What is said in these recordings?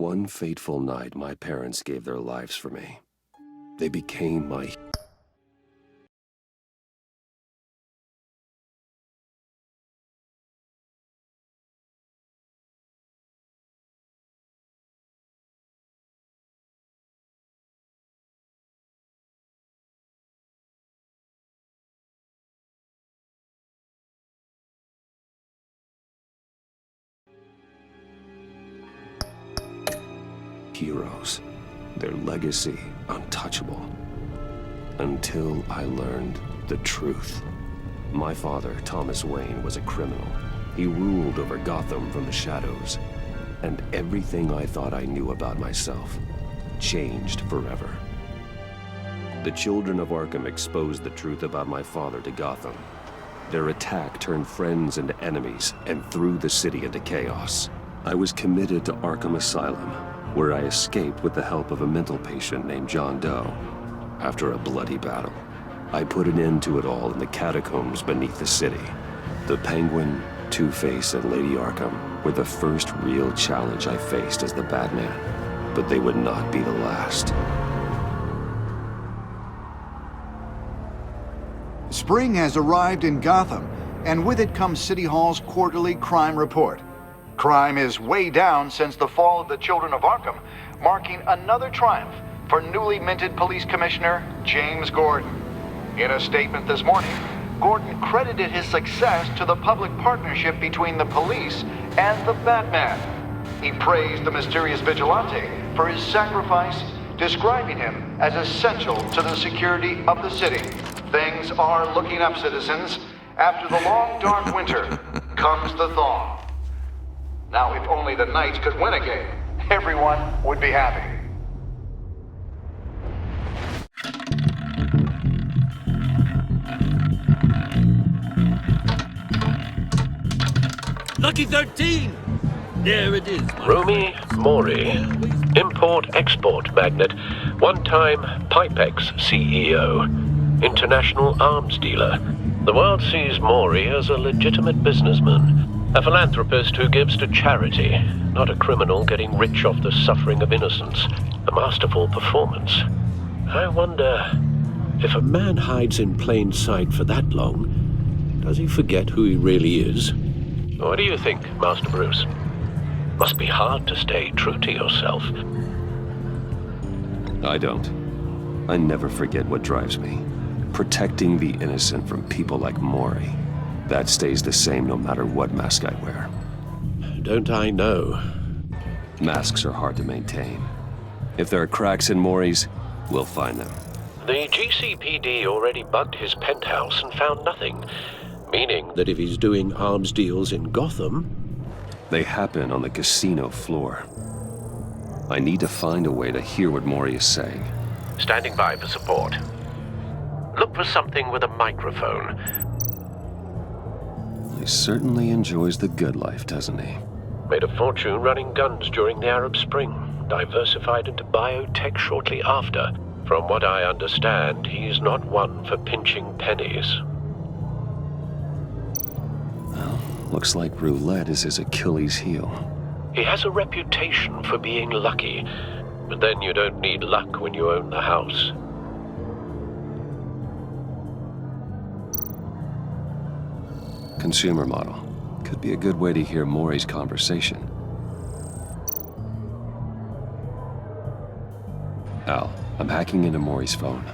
One fateful night, my parents gave their lives for me. They became my heroes. Their legacy untouchable. Until I learned the truth. My father, Thomas Wayne, was a criminal. He ruled over Gotham from the shadows. And everything I thought I knew about myself changed forever. The children of Arkham exposed the truth about my father to Gotham. Their attack turned friends into enemies and threw the city into chaos. I was committed to Arkham Asylum, where I escaped with the help of a mental patient named John Doe. After a bloody battle, I put an end to it all in the catacombs beneath the city. The Penguin, Two-Face, and Lady Arkham were the first real challenge I faced as the Batman, but they would not be the last. Spring has arrived in Gotham, and with it comes City Hall's quarterly crime report. Crime is way down since the fall of the Children of Arkham, marking another triumph for newly minted Police Commissioner James Gordon. In a statement this morning, Gordon credited his success to the public partnership between the police and the Batman. He praised the mysterious vigilante for his sacrifice, describing him as essential to the security of the city. Things are looking up, citizens. After the long, dark winter comes the thaw. Now, if only the Knights could win a game, everyone would be happy. Lucky 13! There it is. Romy Mori, import-export magnate, one-time Pipex CEO, international arms dealer. The world sees Mori as a legitimate businessman. A philanthropist who gives to charity, not a criminal getting rich off the suffering of innocence. A masterful performance. I wonder, if a man hides in plain sight for that long, does he forget who he really is? What do you think, Master Bruce? Must be hard to stay true to yourself. I don't. I never forget what drives me. Protecting the innocent from people like Mori. That stays the same no matter what mask I wear. Don't I know? Masks are hard to maintain. If there are cracks in Mori's, we'll find them. The GCPD already bugged his penthouse and found nothing. Meaning that if he's doing arms deals in Gotham... They happen on the casino floor. I need to find a way to hear what Mori is saying. Standing by for support. Look for something with a microphone. He certainly enjoys the good life, doesn't he? Made a fortune running guns during the Arab Spring. Diversified into biotech shortly after. From what I understand, he's not one for pinching pennies. Well, looks like roulette is his Achilles heel. He has a reputation for being lucky, but then you don't need luck when you own the house. Consumer model. Could be a good way to hear Mori's conversation. Al, I'm hacking into Mori's phone.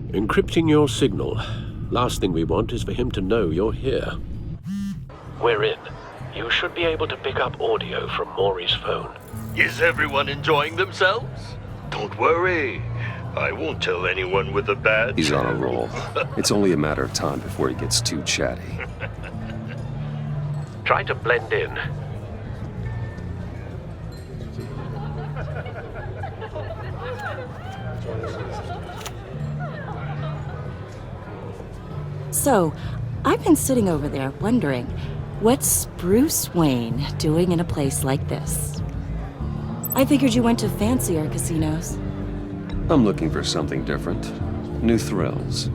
Encrypting your signal. Last thing we want is for him to know you're here. We're in. You should be able to pick up audio from Mori's phone. Is everyone enjoying themselves? Don't worry. I won't tell anyone with a badge. He's on a roll. It's only a matter of time before he gets too chatty. Try to blend in. So, I've been sitting over there wondering, what's Bruce Wayne doing in a place like this? I figured you went to fancier casinos. I'm looking for something different. New thrills.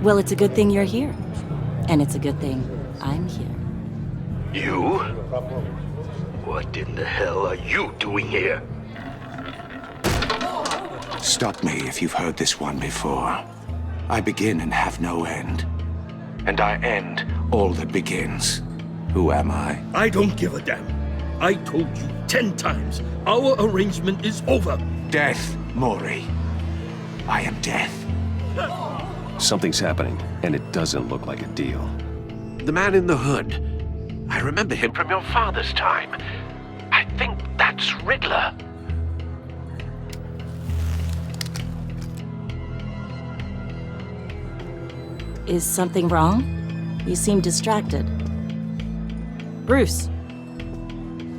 Well, it's a good thing you're here. And it's a good thing I'm here. You? What in the hell are you doing here? Stop me if you've heard this one before. I begin and have no end. And I end all that begins. Who am I? I don't give a damn. I told you 10 times. Our arrangement is over. Death, Maury. I am death. Something's happening, and it doesn't look like a deal. The man in the hood. I remember him from your father's time. I think that's Riddler. Is something wrong? You seem distracted. Bruce.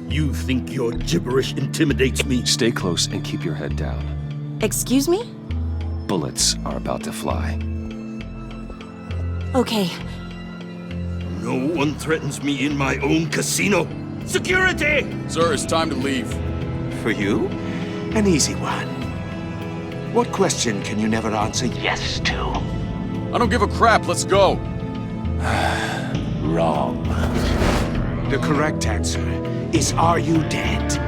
You think your gibberish intimidates me? Stay close and keep your head down. Excuse me? Bullets are about to fly. Okay. No one threatens me in my own casino. Security! Sir, it's time to leave. For you? An easy one. What question can you never answer yes to? I don't give a crap, let's go. Wrong. The correct answer is, are you dead?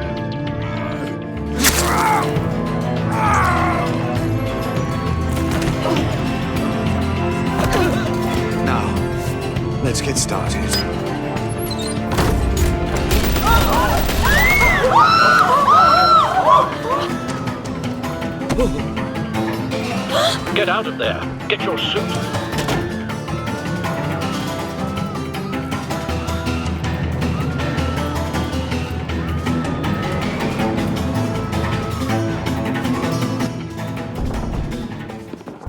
Now, let's get started. Get out of there. Get your suit.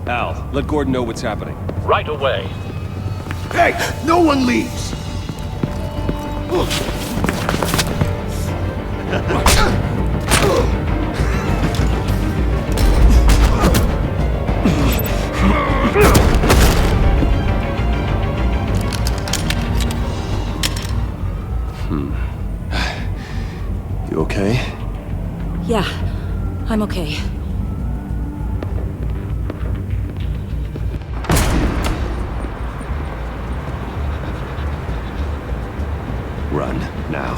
Al, let Gordon know what's happening. Right away. Hey, no one leaves! You okay? Yeah, I'm okay. Run, now.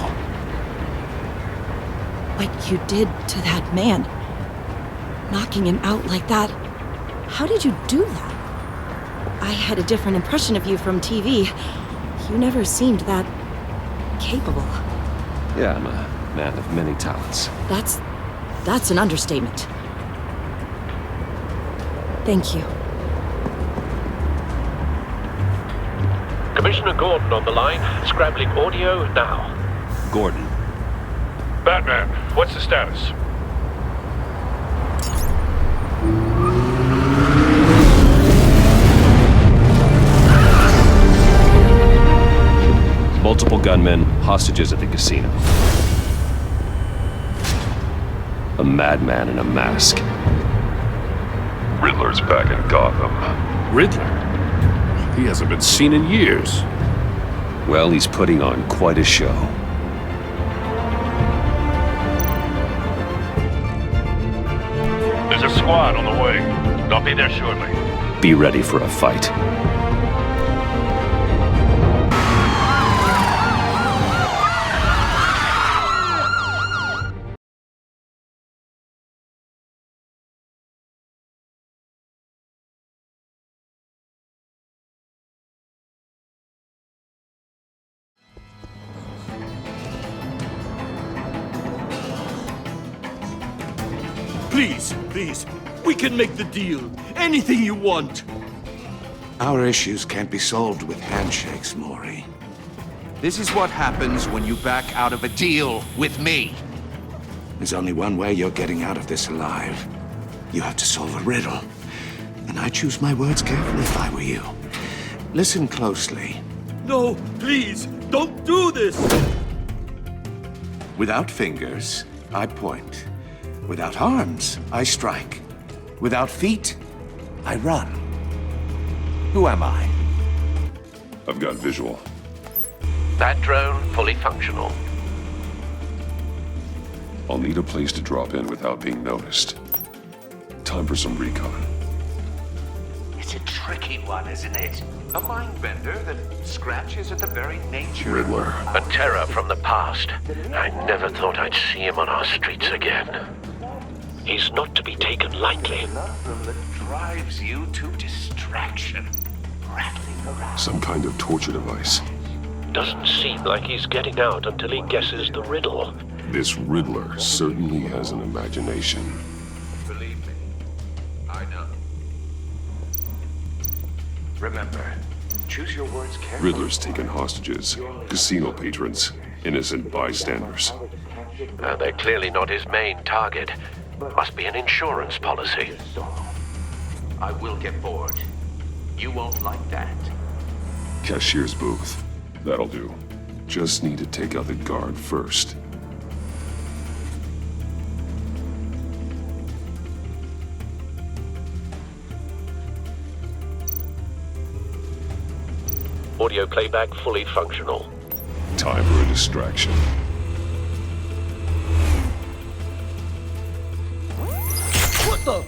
What you did to that man, knocking him out like that, how did you do that? I had a different impression of you from TV. You never seemed that capable. Yeah, I'm a man of many talents. That's an understatement. Thank you. Commissioner Gordon on the line. Scrabbling audio now. Gordon. Batman, what's the status? Multiple gunmen, hostages at the casino. A madman in a mask. Riddler's back in Gotham. Riddler? He hasn't been seen in years. Well, he's putting on quite a show. There's a squad on the way. They'll be there shortly. Be ready for a fight. Please, we can make the deal. Anything you want. Our issues can't be solved with handshakes, Maury. This is what happens when you back out of a deal with me. There's only one way you're getting out of this alive. You have to solve a riddle. And I choose my words carefully if I were you. Listen closely. No, please, don't do this! Without fingers, I point. Without arms, I strike. Without feet, I run. Who am I? I've got visual. That drone fully functional. I'll need a place to drop in without being noticed. Time for some recon. It's a tricky one, isn't it? A mind bender that scratches at the very nature. Riddler. A terror from the past. I never thought I'd see him on our streets again. He's not to be taken lightly. Conundrum that drives you to distraction. Rattling around. Some kind of torture device. Doesn't seem like he's getting out until he guesses the riddle. This Riddler certainly has an imagination. Believe me, I know. Remember, choose your words carefully. Riddler's taken hostages, casino patrons, innocent bystanders. They're clearly not his main target. Must be an insurance policy. I will get bored. You won't like that. Cashier's booth. That'll do. Just need to take out the guard first. Audio playback fully functional. Time for a distraction. What the?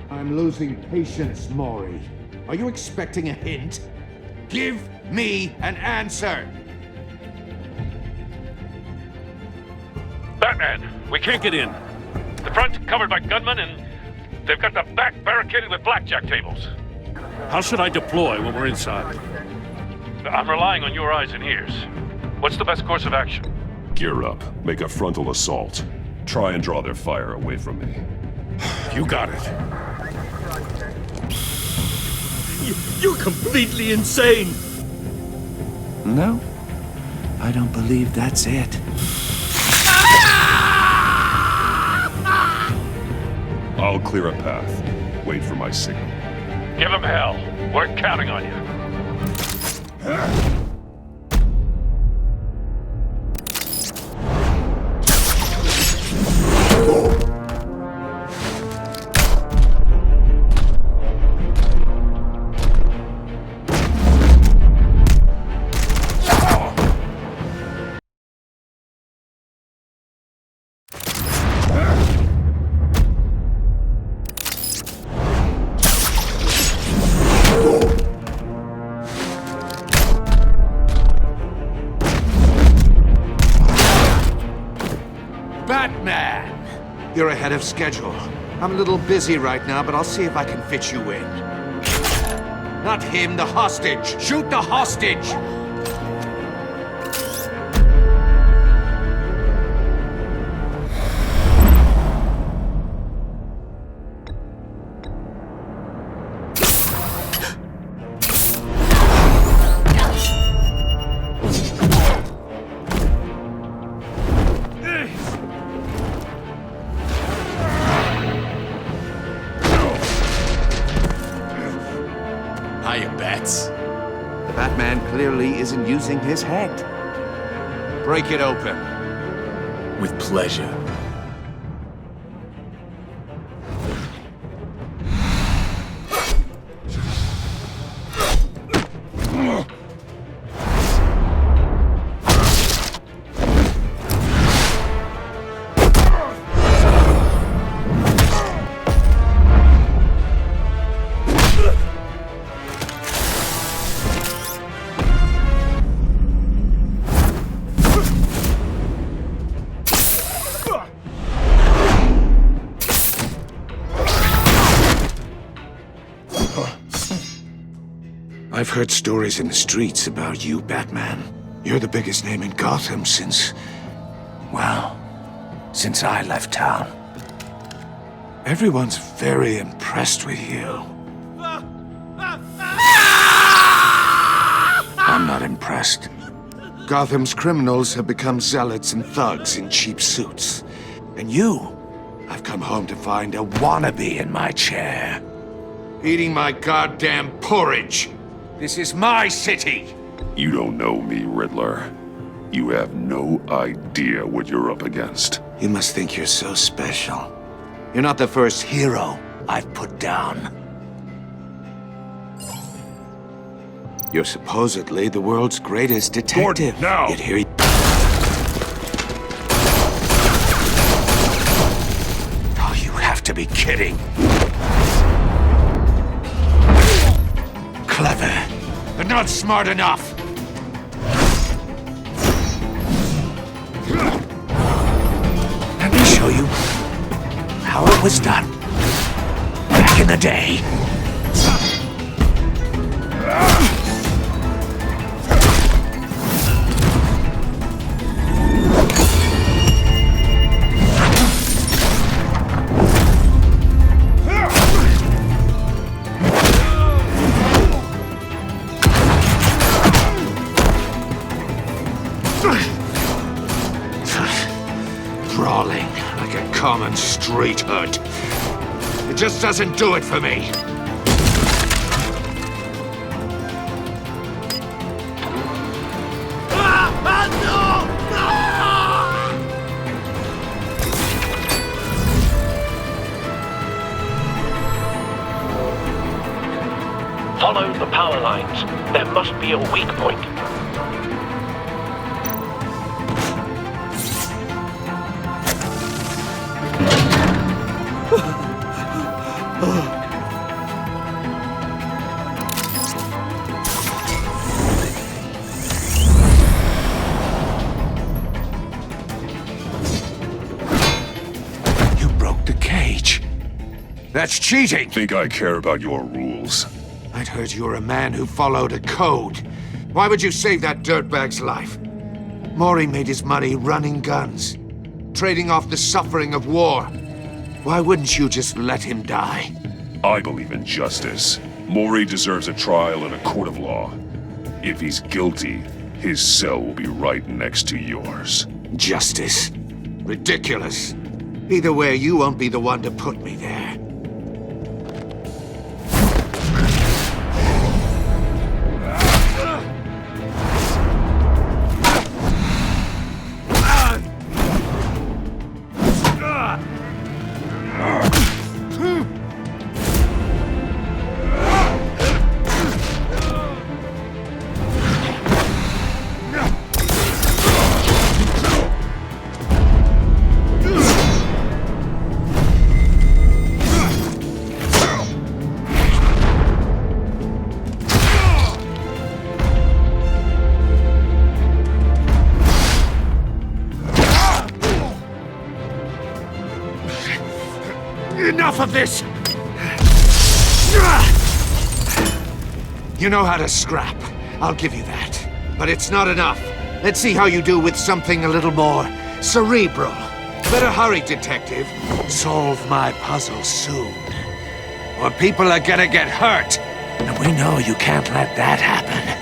I'm losing patience, Maury. Are you expecting a hint? Give me an answer! Batman, we can't get in. The front covered by gunmen, and they've got the back barricaded with blackjack tables. How should I deploy when we're inside? I'm relying on your eyes and ears. What's the best course of action? Gear up. Make a frontal assault. Try and draw their fire away from me. You got it. You're completely insane! No, I don't believe that's it. I'll clear a path. Wait for my signal. Give him hell. We're counting on you. Batman! You're ahead of schedule. I'm a little busy right now, but I'll see if I can fit you in. Not him, the hostage! Shoot the hostage! Hiya, Bats. The Batman clearly isn't using his head. Break it open. With pleasure. I've heard stories in the streets about you, Batman. You're the biggest name in Gotham since... well, since I left town. Everyone's very impressed with you. I'm not impressed. Gotham's criminals have become zealots and thugs in cheap suits. And you, I've come home to find a wannabe in my chair. Eating my goddamn porridge. This is my city! You don't know me, Riddler. You have no idea what you're up against. You must think you're so special. You're not the first hero I've put down. You're supposedly the world's greatest detective. Gordon, now! Yet here you... All you to be kidding. Clever, but not smart enough. Let me show you how it was done back in the day. Brawling like a common street hood. It just doesn't do it for me. Follow the power lines. There must be a weak point. You broke the cage. That's cheating! Think I care about your rules? I'd heard you were a man who followed a code. Why would you save that dirtbag's life? Maury made his money running guns, trading off the suffering of war. Why wouldn't you just let him die? I believe in justice. Maury deserves a trial in a court of law. If he's guilty, his cell will be right next to yours. Justice? Ridiculous. Either way, you won't be the one to put me there. Enough of this! You know how to scrap. I'll give you that. But it's not enough. Let's see how you do with something a little more cerebral. Better hurry, detective. Solve my puzzle soon. Or people are gonna get hurt. And we know you can't let that happen.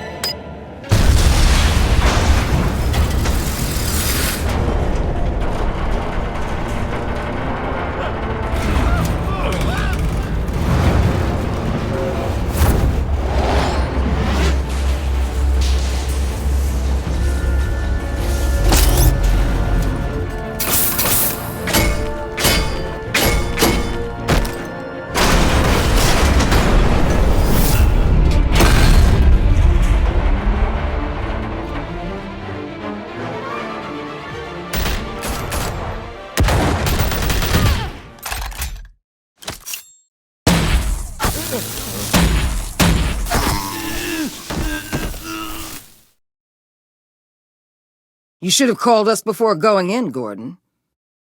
You should have called us before going in, Gordon.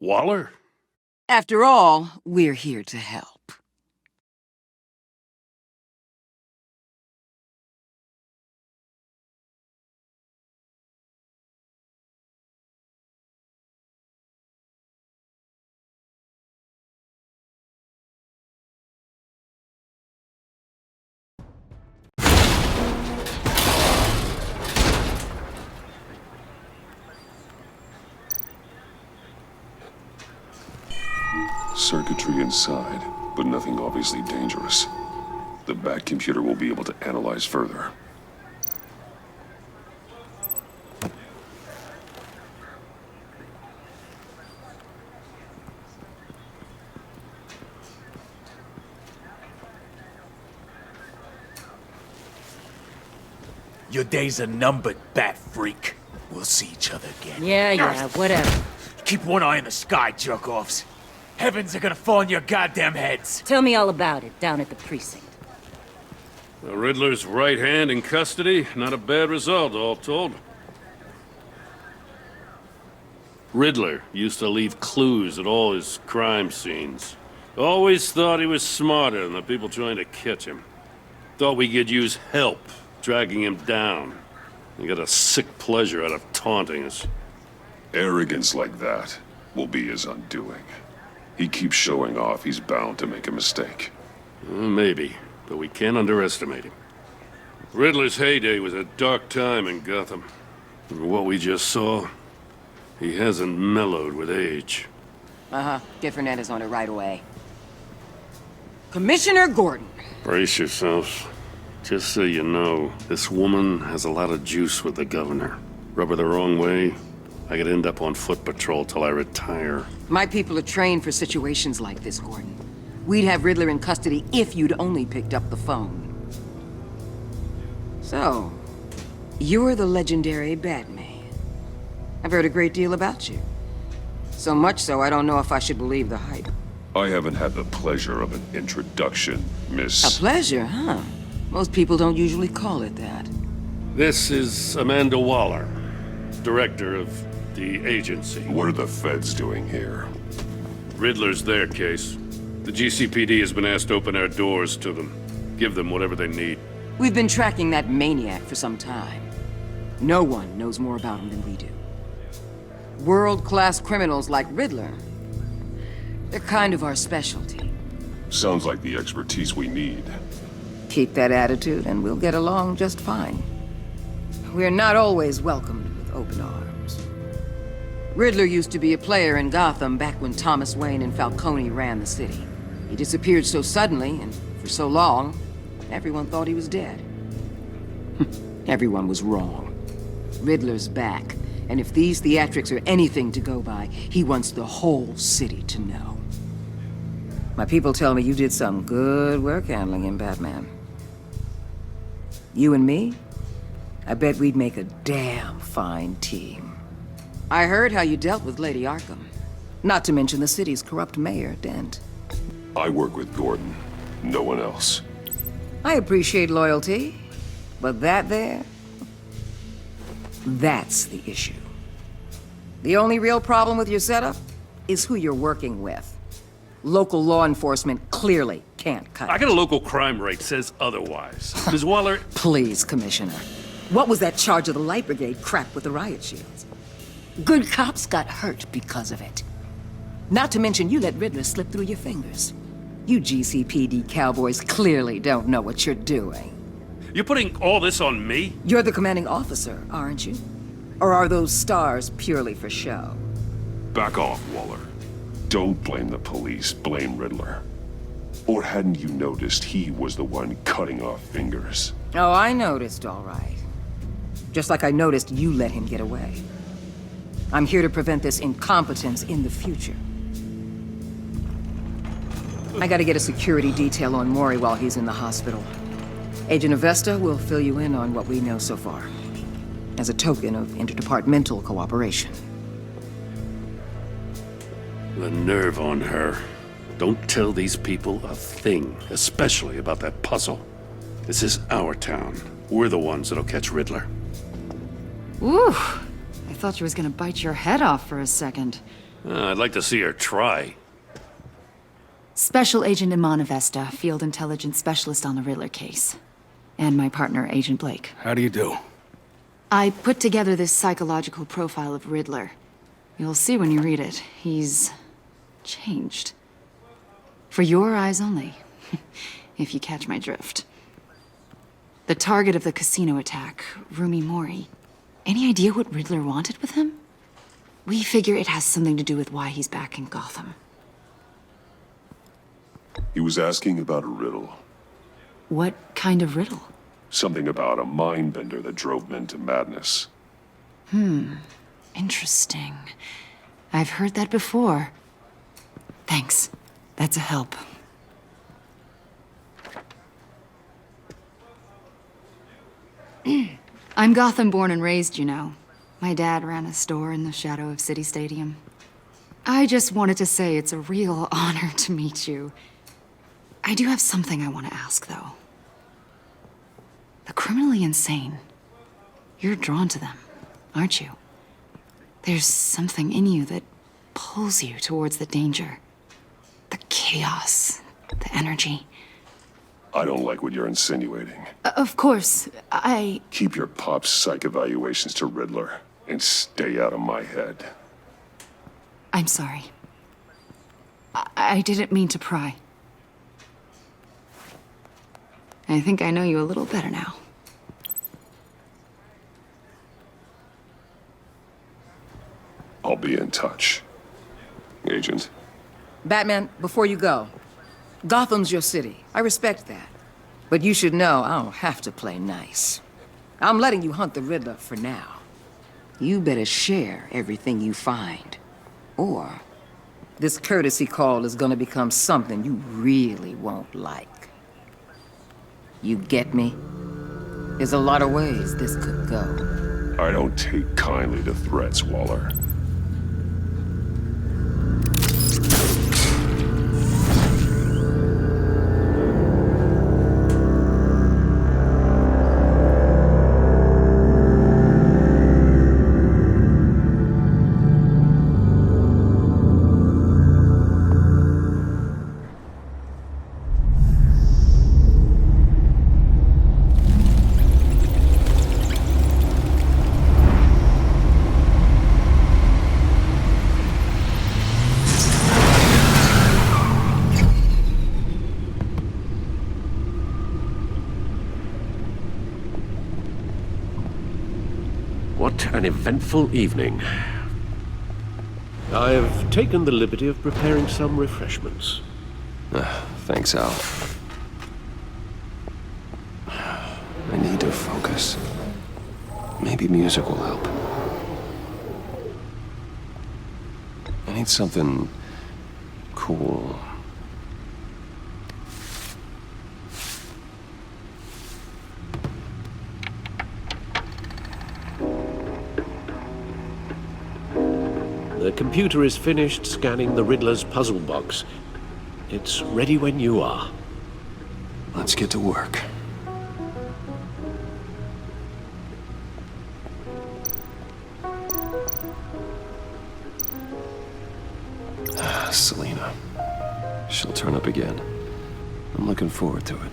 Waller? After all, we're here to help. Circuitry inside, but nothing obviously dangerous. The back computer will be able to analyze further. Your days are numbered, bat freak. We'll see each other again. Yeah, whatever. Keep one eye in the sky, jerk-offs. Heavens are gonna fall on your goddamn heads. Tell me all about it down at the precinct. The Riddler's right hand in custody. Not a bad result, all told. Riddler used to leave clues at all his crime scenes. Always thought he was smarter than the people trying to catch him. Thought we could use help dragging him down. He got a sick pleasure out of taunting us. Arrogance like that will be his undoing. He keeps showing off, he's bound to make a mistake. Maybe, but we can't underestimate him. Riddler's heyday was a dark time in Gotham. And what we just saw, he hasn't mellowed with age. Get Fernandez on it right away. Commissioner Gordon. Brace yourselves. Just so you know, this woman has a lot of juice with the governor. Rub her the wrong way, I could end up on foot patrol till I retire. My people are trained for situations like this, Gordon. We'd have Riddler in custody if you'd only picked up the phone. So, you're the legendary Batman. I've heard a great deal about you. So much so, I don't know if I should believe the hype. I haven't had the pleasure of an introduction, Miss... A pleasure, huh? Most people don't usually call it that. This is Amanda Waller, director of the agency. What are the feds doing here? Riddler's their case. The GCPD has been asked to open our doors to them. Give them whatever they need. We've been tracking that maniac for some time. No one knows more about him than we do. World-class criminals like Riddler. They're kind of our specialty. Sounds like the expertise we need. Keep that attitude and we'll get along just fine. We're not always welcomed with open arms. Riddler used to be a player in Gotham back when Thomas Wayne and Falcone ran the city. He disappeared so suddenly and for so long, everyone thought he was dead. Everyone was wrong. Riddler's back, and if these theatrics are anything to go by, he wants the whole city to know. My people tell me you did some good work handling him, Batman. You and me? I bet we'd make a damn fine team. I heard how you dealt with Lady Arkham. Not to mention the city's corrupt mayor, Dent. I work with Gordon, no one else. I appreciate loyalty, but that there, that's the issue. The only real problem with your setup is who you're working with. Local law enforcement clearly can't cut it. I got a local crime rate says otherwise. Ms. Waller... Please, Commissioner. What was that charge of the Light Brigade crap with the riot shields? Good cops got hurt because of it. Not to mention you let Riddler slip through your fingers. You GCPD cowboys clearly don't know what you're doing. You're putting all this on me? You're the commanding officer, aren't you? Or are those stars purely for show? Back off, Waller. Don't blame the police, blame Riddler. Or hadn't you noticed he was the one cutting off fingers? Oh, I noticed, all right. Just like I noticed you let him get away. I'm here to prevent this incompetence in the future. I gotta get a security detail on Maury while he's in the hospital. Agent Avesta will fill you in on what we know so far, as a token of interdepartmental cooperation. The nerve on her. Don't tell these people a thing, especially about that puzzle. This is our town. We're the ones that'll catch Riddler. Ooh, I thought you was gonna bite your head off for a second. I'd like to see her try. Special Agent Iman Avesta, Field Intelligence Specialist on the Riddler case. And my partner, Agent Blake. How do you do? I put together this psychological profile of Riddler. You'll see when you read it. He's changed. For your eyes only, if you catch my drift. The target of the casino attack, Rumi Mori. Any idea what Riddler wanted with him? We figure it has something to do with why he's back in Gotham. He was asking about a riddle. What kind of riddle? Something about a mind bender that drove men to madness. Interesting. I've heard that before. Thanks. That's a help. I'm Gotham born and raised, you know. My dad ran a store in the shadow of City Stadium. I just wanted to say it's a real honor to meet you. I do have something I want to ask, though. The criminally insane. You're drawn to them, aren't you? There's something in you that pulls you towards the danger. The chaos, the energy. I don't like what you're insinuating. Of course, Keep your pop psych evaluations to Riddler and stay out of my head. I'm sorry. I didn't mean to pry. I think I know you a little better now. I'll be in touch. Agent. Batman, before you go, Gotham's your city. I respect that. But you should know I don't have to play nice. I'm letting you hunt the Riddler for now. You better share everything you find. Or this courtesy call is gonna become something you really won't like. You get me? There's a lot of ways this could go. I don't take kindly to threats, Waller. What an eventful evening. I've taken the liberty of preparing some refreshments. Thanks, Al. I need to focus. Maybe music will help. I need something cool. The computer is finished scanning the Riddler's puzzle box. It's ready when you are. Let's get to work. Selena. She'll turn up again. I'm looking forward to it.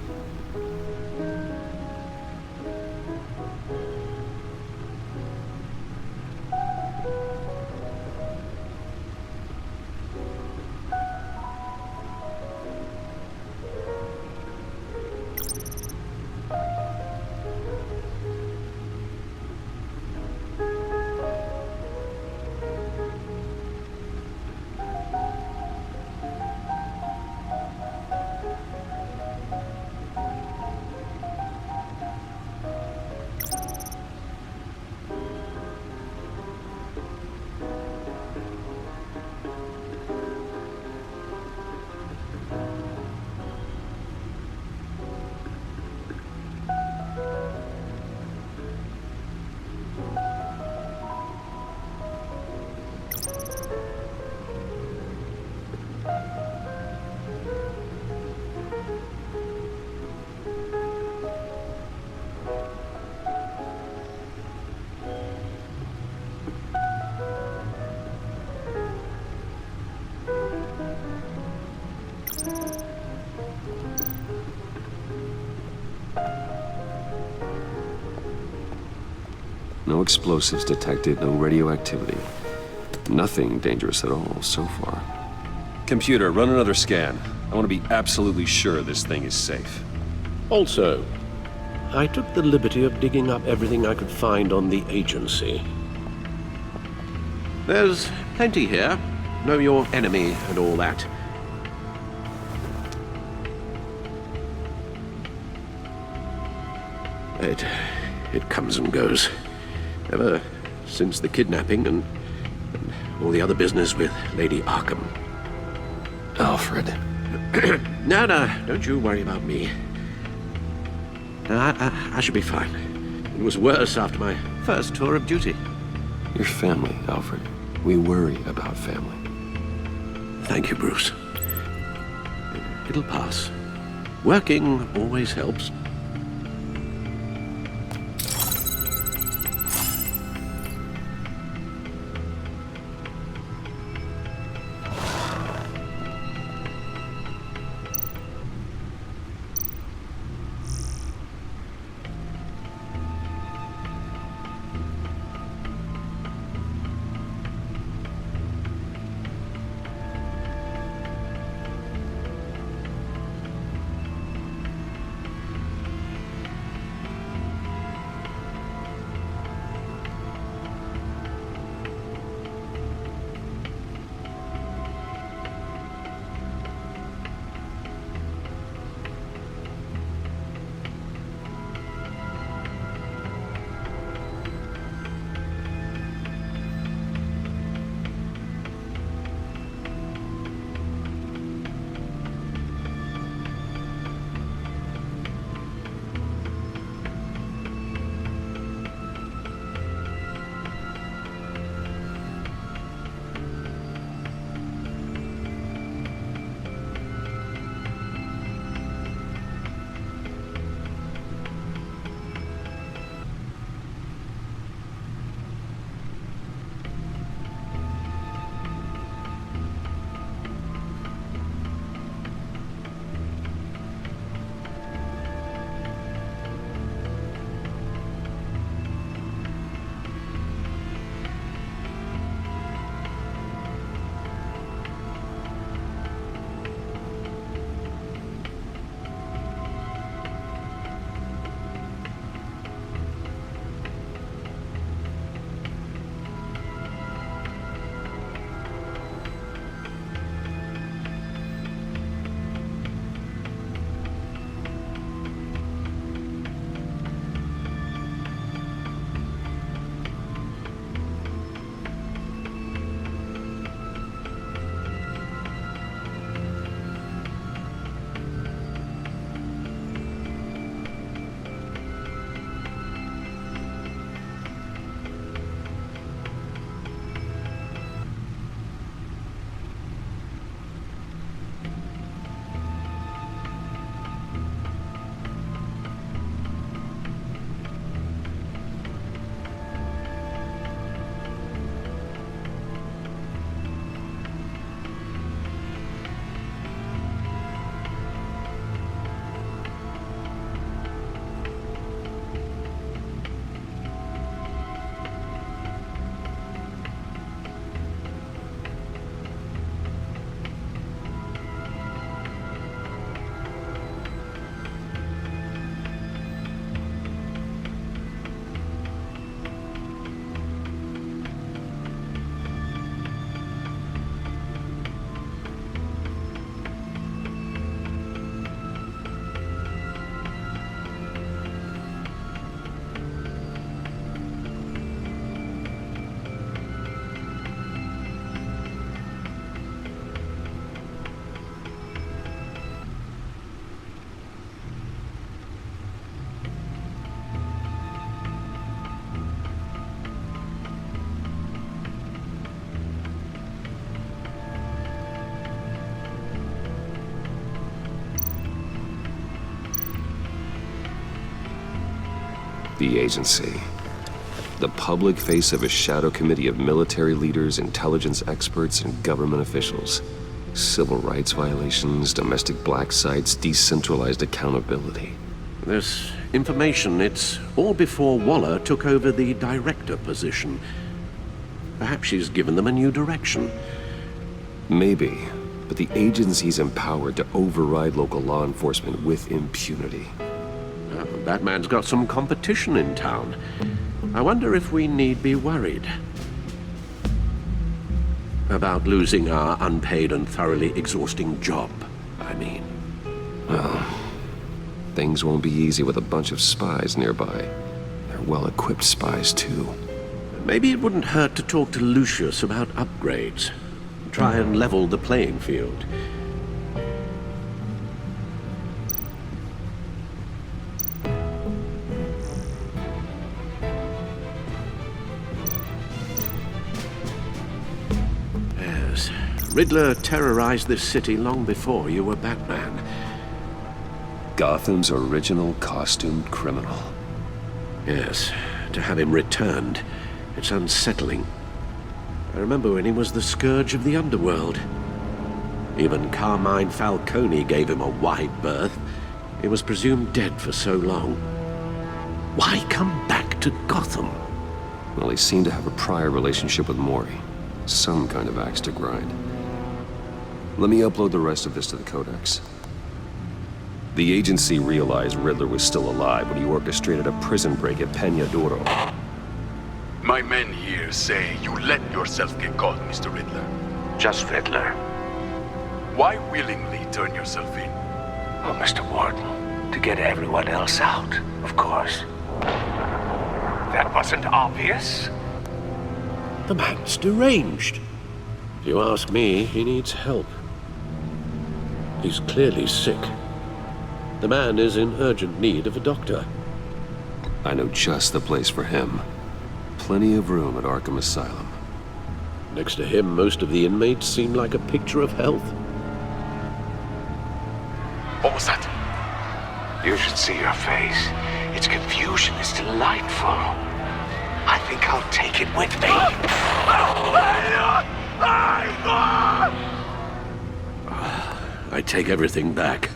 No explosives detected, no radioactivity. Nothing dangerous at all so far. Computer, run another scan. I want to be absolutely sure this thing is safe. Also, I took the liberty of digging up everything I could find on the agency. There's plenty here. Know your enemy and all that. It comes and goes. Ever since the kidnapping and all the other business with Lady Arkham. Alfred. No, don't you worry about me. I should be fine. It was worse after my first tour of duty. Your family, Alfred. We worry about family. Thank you, Bruce. It'll pass. Working always helps. The agency. The public face of a shadow committee of military leaders, intelligence experts, and government officials. Civil rights violations, domestic black sites, decentralized accountability. This information, it's all before Waller took over the director position. Perhaps she's given them a new direction. Maybe, but the agency's empowered to override local law enforcement with impunity. Batman's got some competition in town. I wonder if we need be worried about losing our unpaid and thoroughly exhausting job, I mean. Well, things won't be easy with a bunch of spies nearby. They're well-equipped spies, too. Maybe it wouldn't hurt to talk to Lucius about upgrades. Try and level the playing field. Yes, Riddler terrorized this city long before you were Batman. Gotham's original costumed criminal. Yes, to have him returned, it's unsettling. I remember when he was the scourge of the underworld. Even Carmine Falcone gave him a wide berth. He was presumed dead for so long. Why come back to Gotham? Well, he seemed to have a prior relationship with Mori. Some kind of axe to grind. Let me upload the rest of this to the Codex. The agency realized Riddler was still alive when he orchestrated a prison break at Peña Duro. My men here say you let yourself get caught, Mr. Riddler. Just Riddler. Why willingly turn yourself in? Oh, Mr. Warden, to get everyone else out, of course. That wasn't obvious. The man's deranged. If you ask me, he needs help. He's clearly sick. The man is in urgent need of a doctor. I know just the place for him. Plenty of room at Arkham Asylum. Next to him, most of the inmates seem like a picture of health. What was that? You should see your face. Its confusion is delightful. I think I'll take it with me. I take everything back.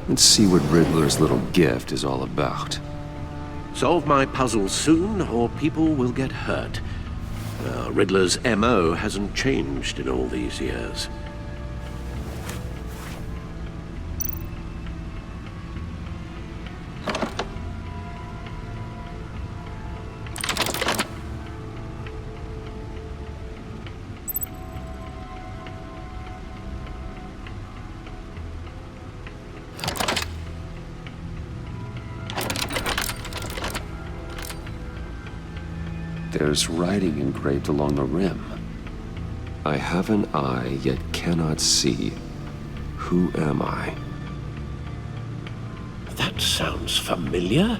Let's see what Riddler's little gift is all about. Solve my puzzle soon, or people will get hurt. Riddler's MO hasn't changed in all these years. There's writing engraved along the rim. I have an eye, yet cannot see. Who am I? That sounds familiar.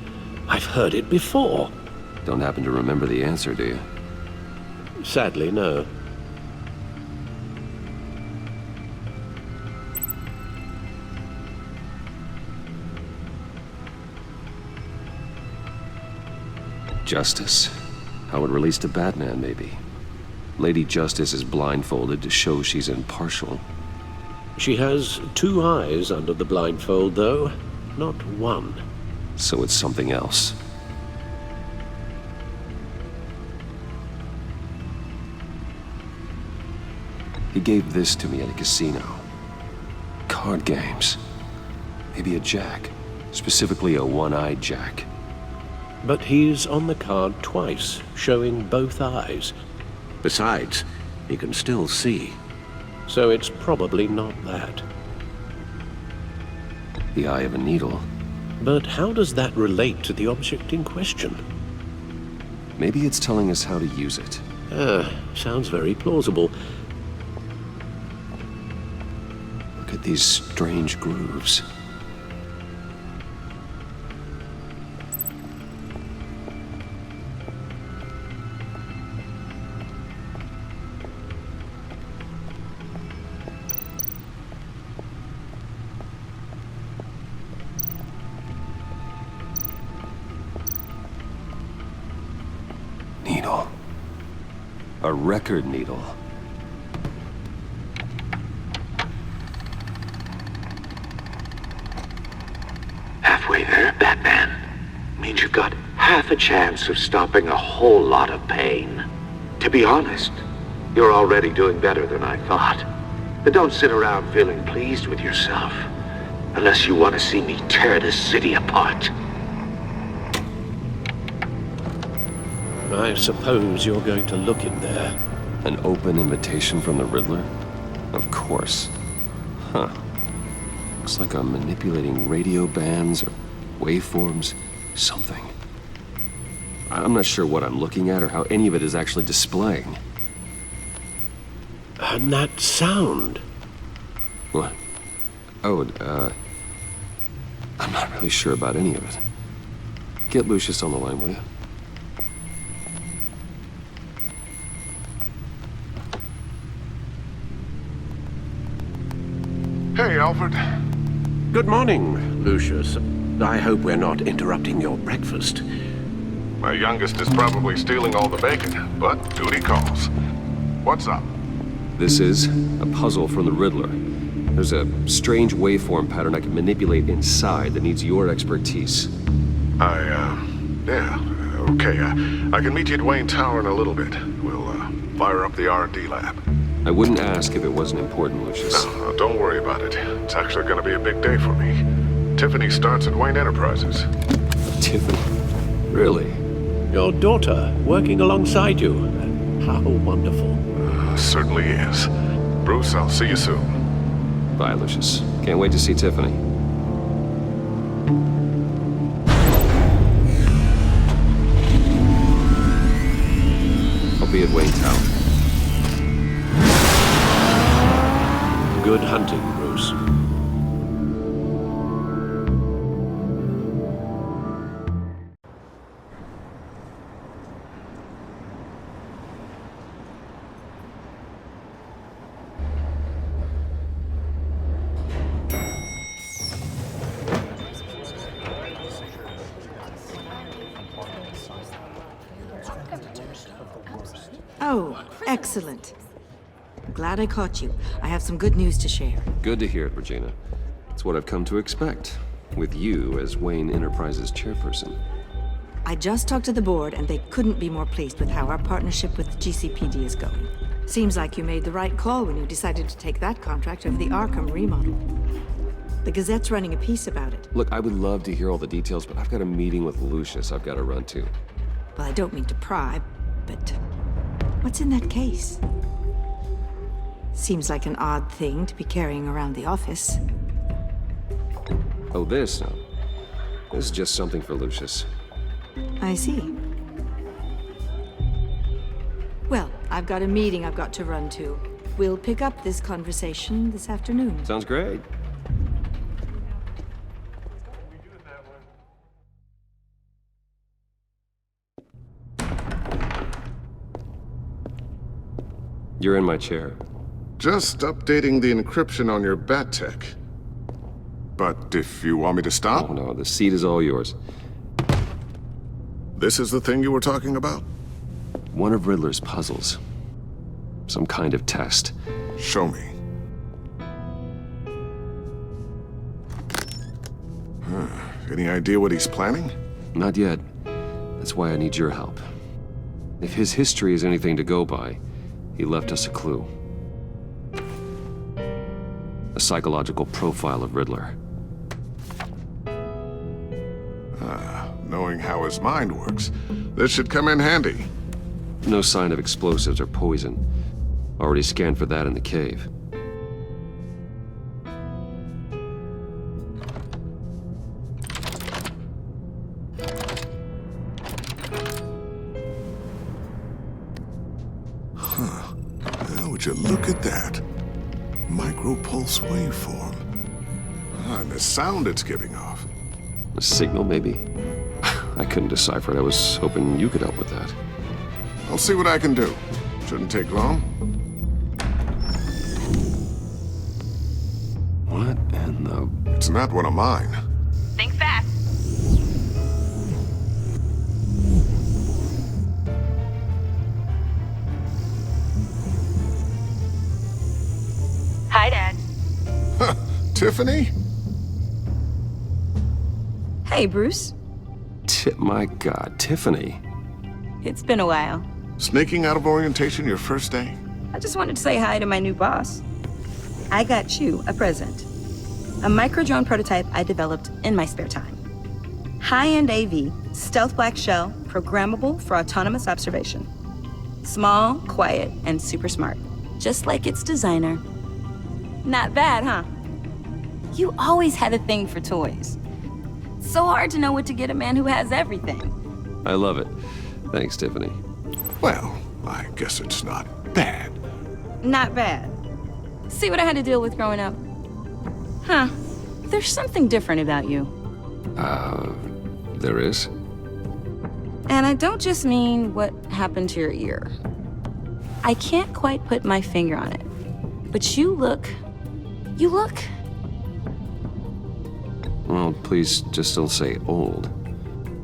I've heard it before. Don't happen to remember the answer, do you? Sadly, no. Justice. How it relates to Batman, maybe. Lady Justice is blindfolded to show she's impartial. She has two eyes under the blindfold, though, not one. So it's something else. He gave this to me at a casino. card games. Maybe a jack. Specifically a one-eyed jack. But he's on the card twice, showing both eyes. Besides, he can still see. So it's probably not that. The eye of a needle. But how does that relate to the object in question? Maybe it's telling us how to use it. Sounds very plausible. Look at these strange grooves. Needle. A record needle. Halfway there, Batman. Means you've got half a chance of stopping a whole lot of pain. To be honest, you're already doing better than I thought. But don't sit around feeling pleased with yourself. Unless you want to see me tear this city apart. I suppose you're going to look in there. An open invitation from the Riddler? Of course. Huh. Looks like I'm manipulating radio bands or waveforms, something. I'm not sure what I'm looking at or how any of it is actually displaying. And that sound. What? Oh, I'm not really sure about any of it. Get Lucius on the line, will you? Hey, Alfred. Good morning, Lucius. I hope we're not interrupting your breakfast. My youngest is probably stealing all the bacon, but duty calls. What's up? This is a puzzle from the Riddler. There's a strange waveform pattern I can manipulate inside that needs your expertise. Yeah, okay. I can meet you at Wayne Tower in a little bit. We'll, fire up the R&D lab. I wouldn't ask if it wasn't important, Lucius. No, don't worry about it. It's actually gonna be a big day for me. Tiffany starts at Wayne Enterprises. Tiffany? Really? Your daughter, working alongside you. How wonderful. Certainly is. Bruce, I'll see you soon. Bye, Lucius. Can't wait to see Tiffany. I'll be at Wayne Tower. Good hunting, Bruce. Oh, excellent. Glad I caught you. I have some good news to share. Good to hear it, Regina. It's what I've come to expect, with you as Wayne Enterprises chairperson. I just talked to the board, and they couldn't be more pleased with how our partnership with GCPD is going. Seems like you made the right call when you decided to take that contract over the Arkham remodel. The Gazette's running a piece about it. Look, I would love to hear all the details, but I've got a meeting with Lucius I've got to run to. Well, I don't mean to pry, but what's in that case? Seems like an odd thing to be carrying around the office. Oh, this? No. This is just something for Lucius. I see. Well, I've got a meeting I've got to run to. We'll pick up this conversation this afternoon. Sounds great. You're in my chair. Just updating the encryption on your Bat-Tech. But if you want me to stop? Oh, no, the seat is all yours. This is the thing you were talking about? One of Riddler's puzzles. Some kind of test. Show me. Any idea what he's planning? Not yet. That's why I need your help. If his history is anything to go by, he left us a clue. A psychological profile of Riddler. Knowing how his mind works, this should come in handy. No sign of explosives or poison. Already scanned for that in the cave. Would you look at that? Micro-pulse waveform. And the sound it's giving off. A signal, maybe? I couldn't decipher it. I was hoping you could help with that. I'll see what I can do. Shouldn't take long. What in the... It's not one of mine. Think fast. Hi, Dad. Tiffany? Hey, Bruce. My God, Tiffany. It's been a while. Sneaking out of orientation your first day? I just wanted to say hi to my new boss. I got you a present. A micro-drone prototype I developed in my spare time. High-end AV, stealth black shell, programmable for autonomous observation. Small, quiet, and super smart. Just like its designer. Not bad, huh? You always had a thing for toys. So hard to know what to get a man who has everything. I love it. Thanks, Tiffany. Well, I guess it's not bad. Not bad. See what I had to deal with growing up? Huh. There's something different about you. There is? And I don't just mean what happened to your ear. I can't quite put my finger on it. But you look... Well, please just don't say old.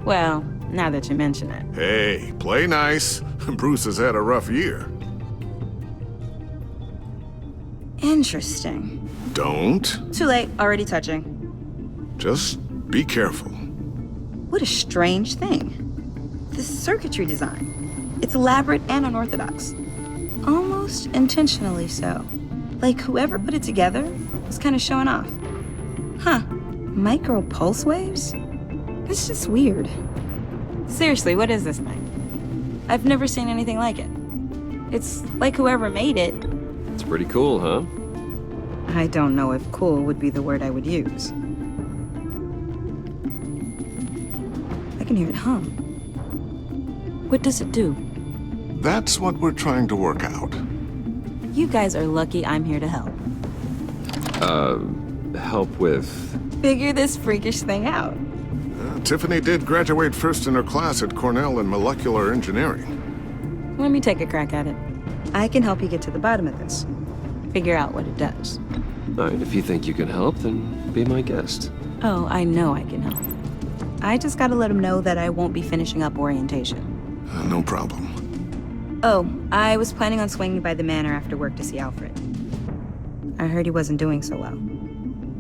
Well, now that you mention it. Hey, play nice. Bruce has had a rough year. Interesting. Don't. Too late, already touching. Just be careful. What a strange thing. The circuitry design. It's elaborate and unorthodox. Almost intentionally so. Like whoever put it together was kind of showing off. Huh. Micro pulse waves? It's just weird. Seriously, what is this thing? I've never seen anything like it. It's like whoever made it. It's pretty cool, huh? I don't know if cool would be the word I would use. I can hear it hum. What does it do? That's what we're trying to work out. You guys are lucky I'm here to help. Help with... Figure this freakish thing out. Tiffany did graduate first in her class at Cornell in molecular engineering. Let me take a crack at it. I can help you get to the bottom of this. Figure out what it does. All right, if you think you can help, then be my guest. Oh, I know I can help. I just gotta let him know that I won't be finishing up orientation. No problem. Oh, I was planning on swinging by the manor after work to see Alfred. I heard he wasn't doing so well.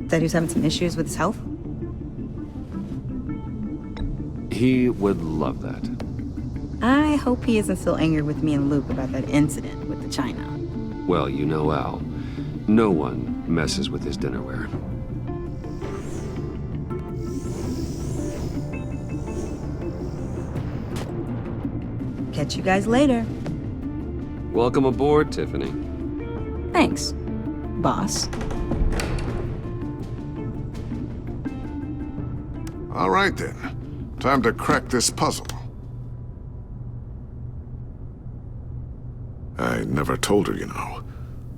That he was having some issues with his health? He would love that. I hope he isn't still angry with me and Luke about that incident with the china. Well, you know Al. No one messes with his dinnerware. Catch you guys later. Welcome aboard, Tiffany. Thanks, boss. All right, then. Time to crack this puzzle. I never told her, you know.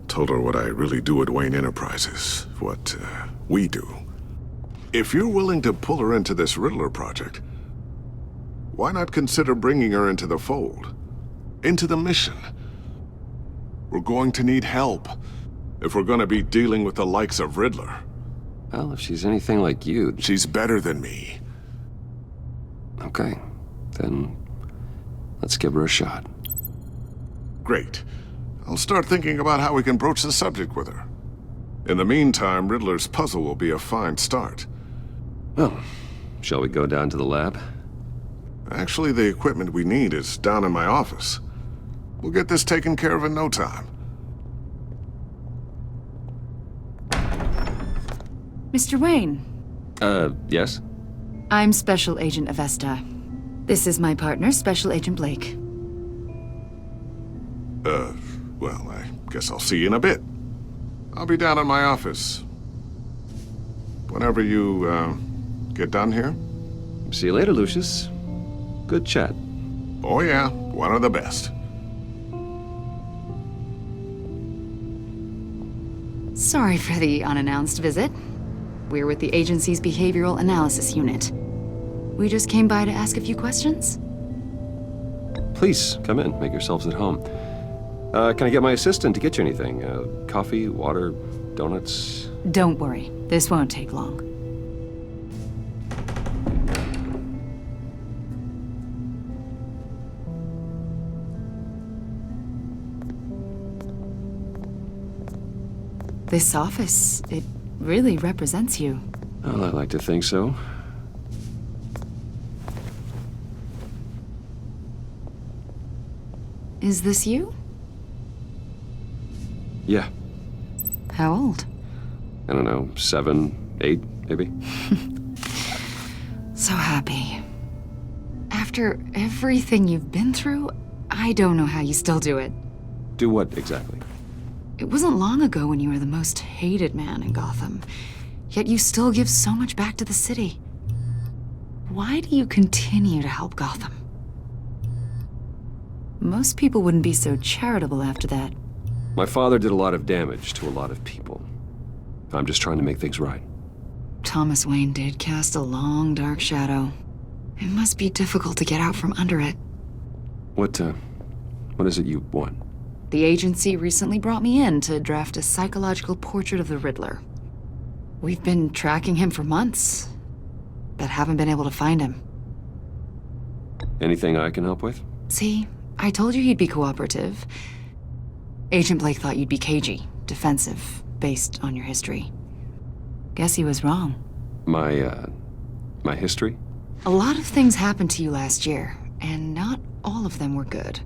Told her what I really do at Wayne Enterprises. What, we do. If you're willing to pull her into this Riddler project, why not consider bringing her into the fold? Into the mission? We're going to need help if we're going to be dealing with the likes of Riddler. Well, if she's anything like you... She's better than me. Okay, then let's give her a shot. Great. I'll start thinking about how we can broach the subject with her. In the meantime, Riddler's puzzle will be a fine start. Well, shall we go down to the lab? Actually, the equipment we need is down in my office. We'll get this taken care of in no time. Mr. Wayne. Yes? I'm Special Agent Avesta. This is my partner, Special Agent Blake. Well, I guess I'll see you in a bit. I'll be down in my office. Whenever you, get done here. See you later, Lucius. Good chat. Oh yeah, one of the best. Sorry for the unannounced visit. We're with the agency's behavioral analysis unit. We just came by to ask a few questions. Please, come in. Make yourselves at home. Can I get my assistant to get you anything? Coffee, water, donuts? Don't worry. This won't take long. This office, it really represents you. Well, I like to think so. Is this you? Yeah. How old? I don't know, 7, 8, maybe? So happy. After everything you've been through, I don't know how you still do it. Do what exactly? It wasn't long ago when you were the most hated man in Gotham, yet you still give so much back to the city. Why do you continue to help Gotham? Most people wouldn't be so charitable after that. My father did a lot of damage to a lot of people. I'm just trying to make things right. Thomas Wayne did cast a long, dark shadow. It must be difficult to get out from under it. What is it you want? The agency recently brought me in to draft a psychological portrait of the Riddler. We've been tracking him for months, but haven't been able to find him. Anything I can help with? See, I told you he'd be cooperative. Agent Blake thought you'd be cagey, defensive, based on your history. Guess he was wrong. My history? A lot of things happened to you last year, and not all of them were good.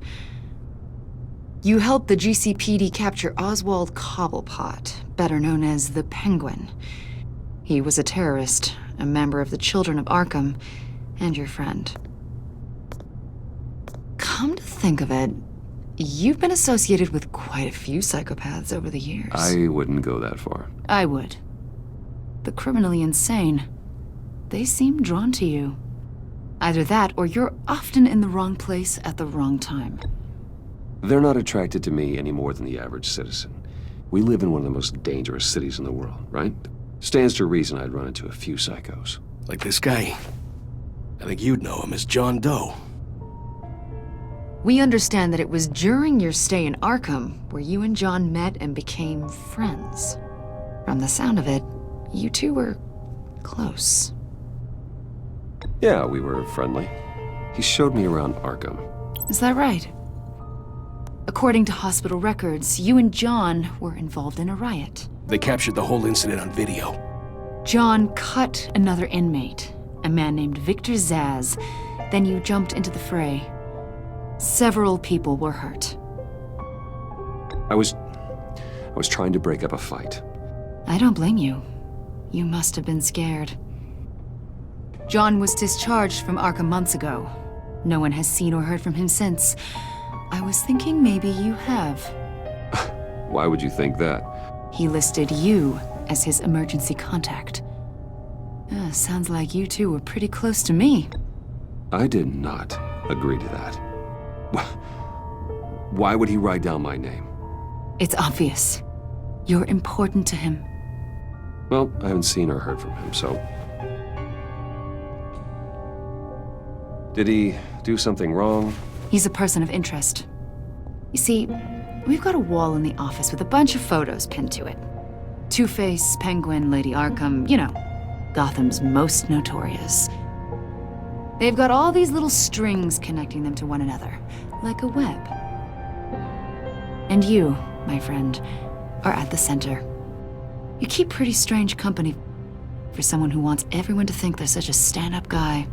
You helped the GCPD capture Oswald Cobblepot, better known as the Penguin. He was a terrorist, a member of the Children of Arkham, and your friend. Come to think of it, you've been associated with quite a few psychopaths over the years. I wouldn't go that far. I would. The criminally insane. They seem drawn to you. Either that, or you're often in the wrong place at the wrong time. They're not attracted to me any more than the average citizen. We live in one of the most dangerous cities in the world, right? Stands to reason I'd run into a few psychos. Like this guy. I think you'd know him as John Doe. We understand that it was during your stay in Arkham where you and John met and became friends. From the sound of it, you two were close. Yeah, we were friendly. He showed me around Arkham. Is that right? According to hospital records, you and John were involved in a riot. They captured the whole incident on video. John cut another inmate, a man named Victor Zsasz. Then you jumped into the fray. Several people were hurt. I was trying to break up a fight. I don't blame you. You must have been scared. John was discharged from Arkham months ago. No one has seen or heard from him since. I was thinking maybe you have. Why would you think that? He listed you as his emergency contact. Sounds like you two were pretty close to me. I did not agree to that. Why would he write down my name? It's obvious. You're important to him. Well, I haven't seen or heard from him, so... Did he do something wrong? He's a person of interest. You see, we've got a wall in the office with a bunch of photos pinned to it. Two-Face, Penguin, Lady Arkham, you know, Gotham's most notorious. They've got all these little strings connecting them to one another, like a web. And you, my friend, are at the center. You keep pretty strange company for someone who wants everyone to think they're such a stand-up guy.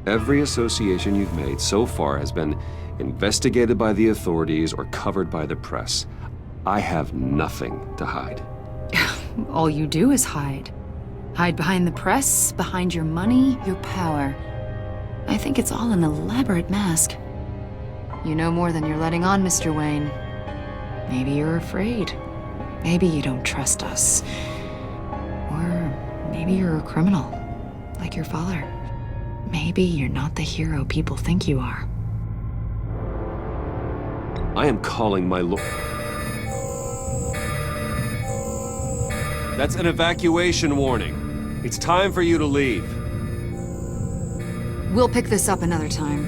Every association you've made so far has been investigated by the authorities or covered by the press. I have nothing to hide. All you do is hide. Hide behind the press, behind your money, your power. I think it's all an elaborate mask. You know more than you're letting on, Mr. Wayne. Maybe you're afraid. Maybe you don't trust us. Or maybe you're a criminal, like your father. Maybe you're not the hero people think you are. I am calling my lord. That's an evacuation warning. It's time for you to leave. We'll pick this up another time.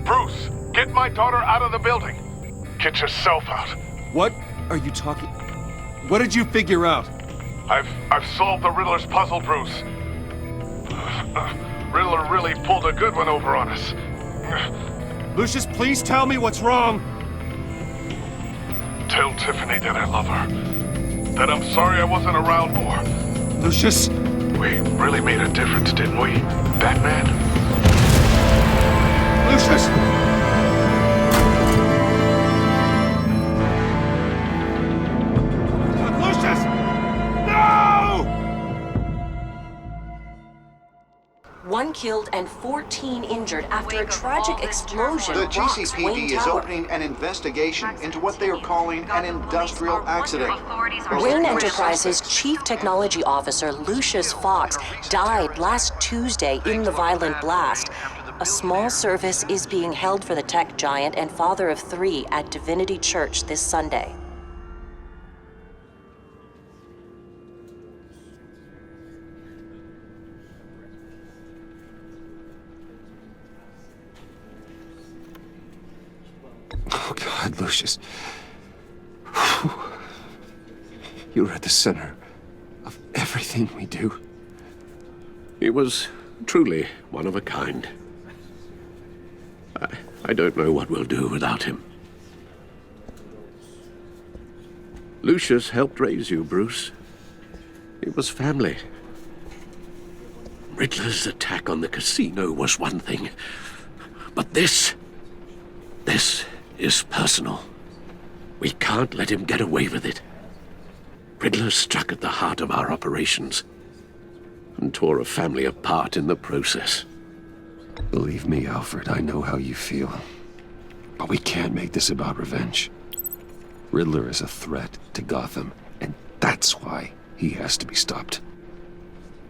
Bruce, get my daughter out of the building. Get yourself out. What are you talking? What did you figure out? I've solved the Riddler's puzzle, Bruce. Riddler really pulled a good one over on us. Lucius, please tell me what's wrong. Tell Tiffany that I love her. That I'm sorry I wasn't around more. Lucius! We really made a difference, didn't we, Batman? Lucius! Lucius! No! 1 killed and 14 injured after a tragic explosion. The rocks Wayne GCPD is Tower. opening an investigation into what they are calling an industrial accident. Wayne Enterprises' Chief Technology Officer, Lucius Fox, died last Tuesday in the violent blast. A small service is being held for the tech giant and father of 3 at Divinity Church this Sunday. Oh, God, Lucius. You're at the center of everything we do. He was truly one of a kind. I don't know what we'll do without him. Lucius helped raise you, Bruce. It was family. Riddler's attack on the casino was one thing, but this is personal. We can't let him get away with it. Riddler struck at the heart of our operations and tore a family apart in the process. Believe me, Alfred, I know how you feel. But we can't make this about revenge. Riddler is a threat to Gotham, and that's why he has to be stopped.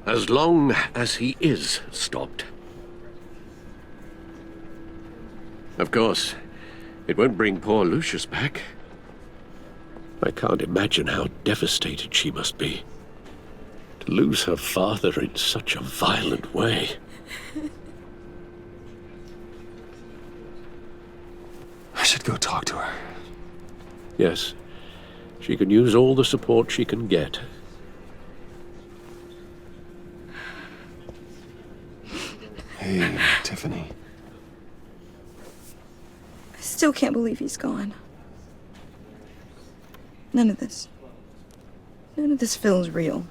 As long as he is stopped. Of course, it won't bring poor Lucius back. I can't imagine how devastated she must be. To lose her father in such a violent way. I should go talk to her. Yes, she can use all the support she can get. Hey, Tiffany. I still can't believe he's gone. None of this feels real.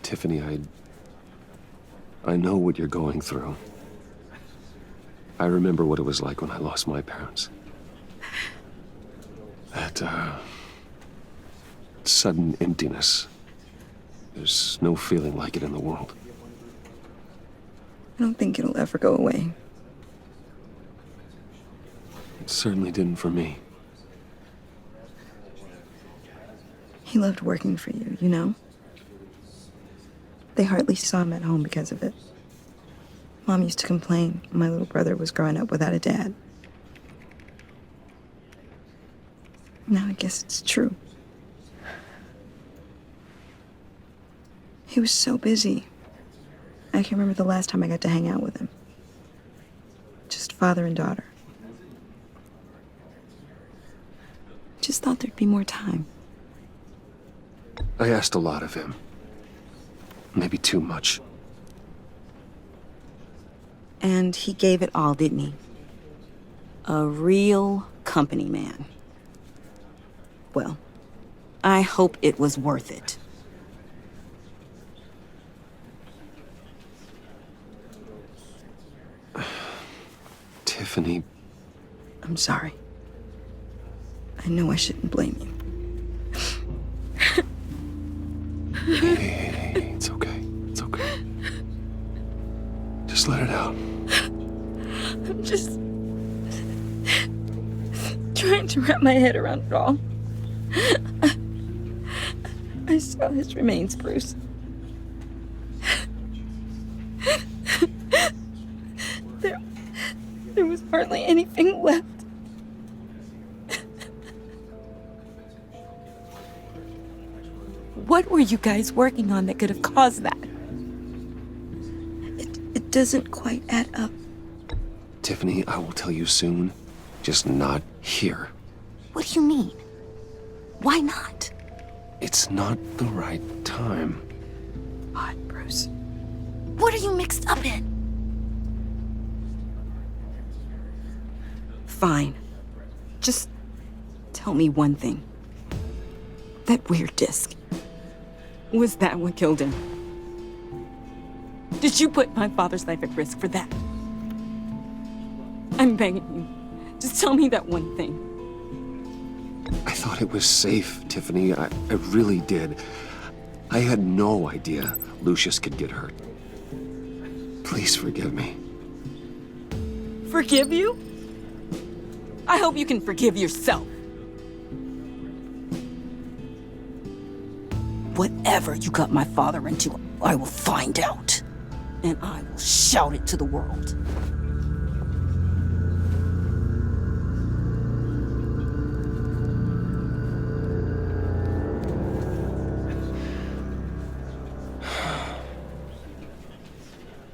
Tiffany, I know what you're going through. I remember what it was like when I lost my parents. That, sudden emptiness. There's no feeling like it in the world. I don't think it'll ever go away. It certainly didn't for me. He loved working for you, you know? They hardly saw him at home because of it. Mom used to complain when my little brother was growing up without a dad. Now I guess it's true. He was so busy. I can't remember the last time I got to hang out with him. Just father and daughter. Just thought there'd be more time. I asked a lot of him. Maybe too much. And he gave it all, didn't he? A real company man. Well, I hope it was worth it. Tiffany. I'm sorry. I know I shouldn't blame you. Hey, it's okay. It's okay. Just let it out. I'm just trying to wrap my head around it all. I saw his remains, Bruce. There was hardly anything left. What were you guys working on that could have caused that? It doesn't quite add up. Tiffany, I will tell you soon. Just not here. What do you mean? Why not? It's not the right time. God, Bruce. What are you mixed up in? Fine. Just tell me one thing. That weird disc. Was that what killed him? Did you put my father's life at risk for that? I'm begging you. Just tell me that one thing. I thought it was safe, Tiffany. I really did. I had no idea Lucius could get hurt. Please forgive me. Forgive you? I hope you can forgive yourself. Whatever you got my father into, I will find out. And I will shout it to the world.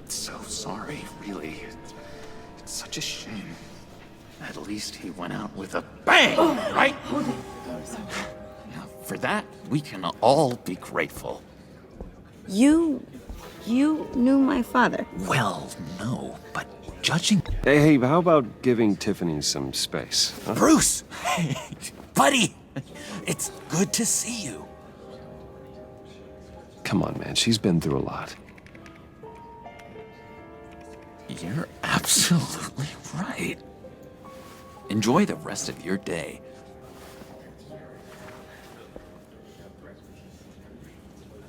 So sorry, really. It's such a shame. At least he went out with a bang, right? Now, for that, we can all be grateful. You knew my father. Well, no, but judging... Hey, how about giving Tiffany some space? Huh? Bruce! Hey, buddy! It's good to see you. Come on, man. She's been through a lot. You're absolutely right. Enjoy the rest of your day.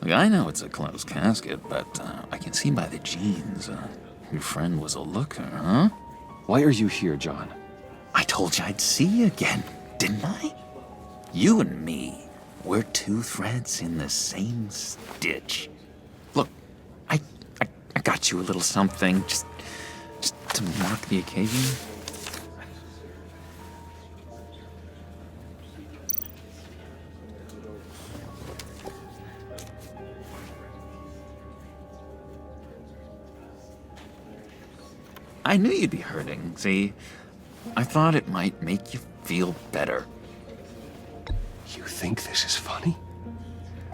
Look, I know it's a closed casket, but I can see by the jeans, your friend was a looker, huh? Why are you here, John? I told you I'd see you again, didn't I? You and me, we're two threads in the same stitch. Look, I got you a little something, just to mark the occasion. I knew you'd be hurting, see? I thought it might make you feel better. You think this is funny?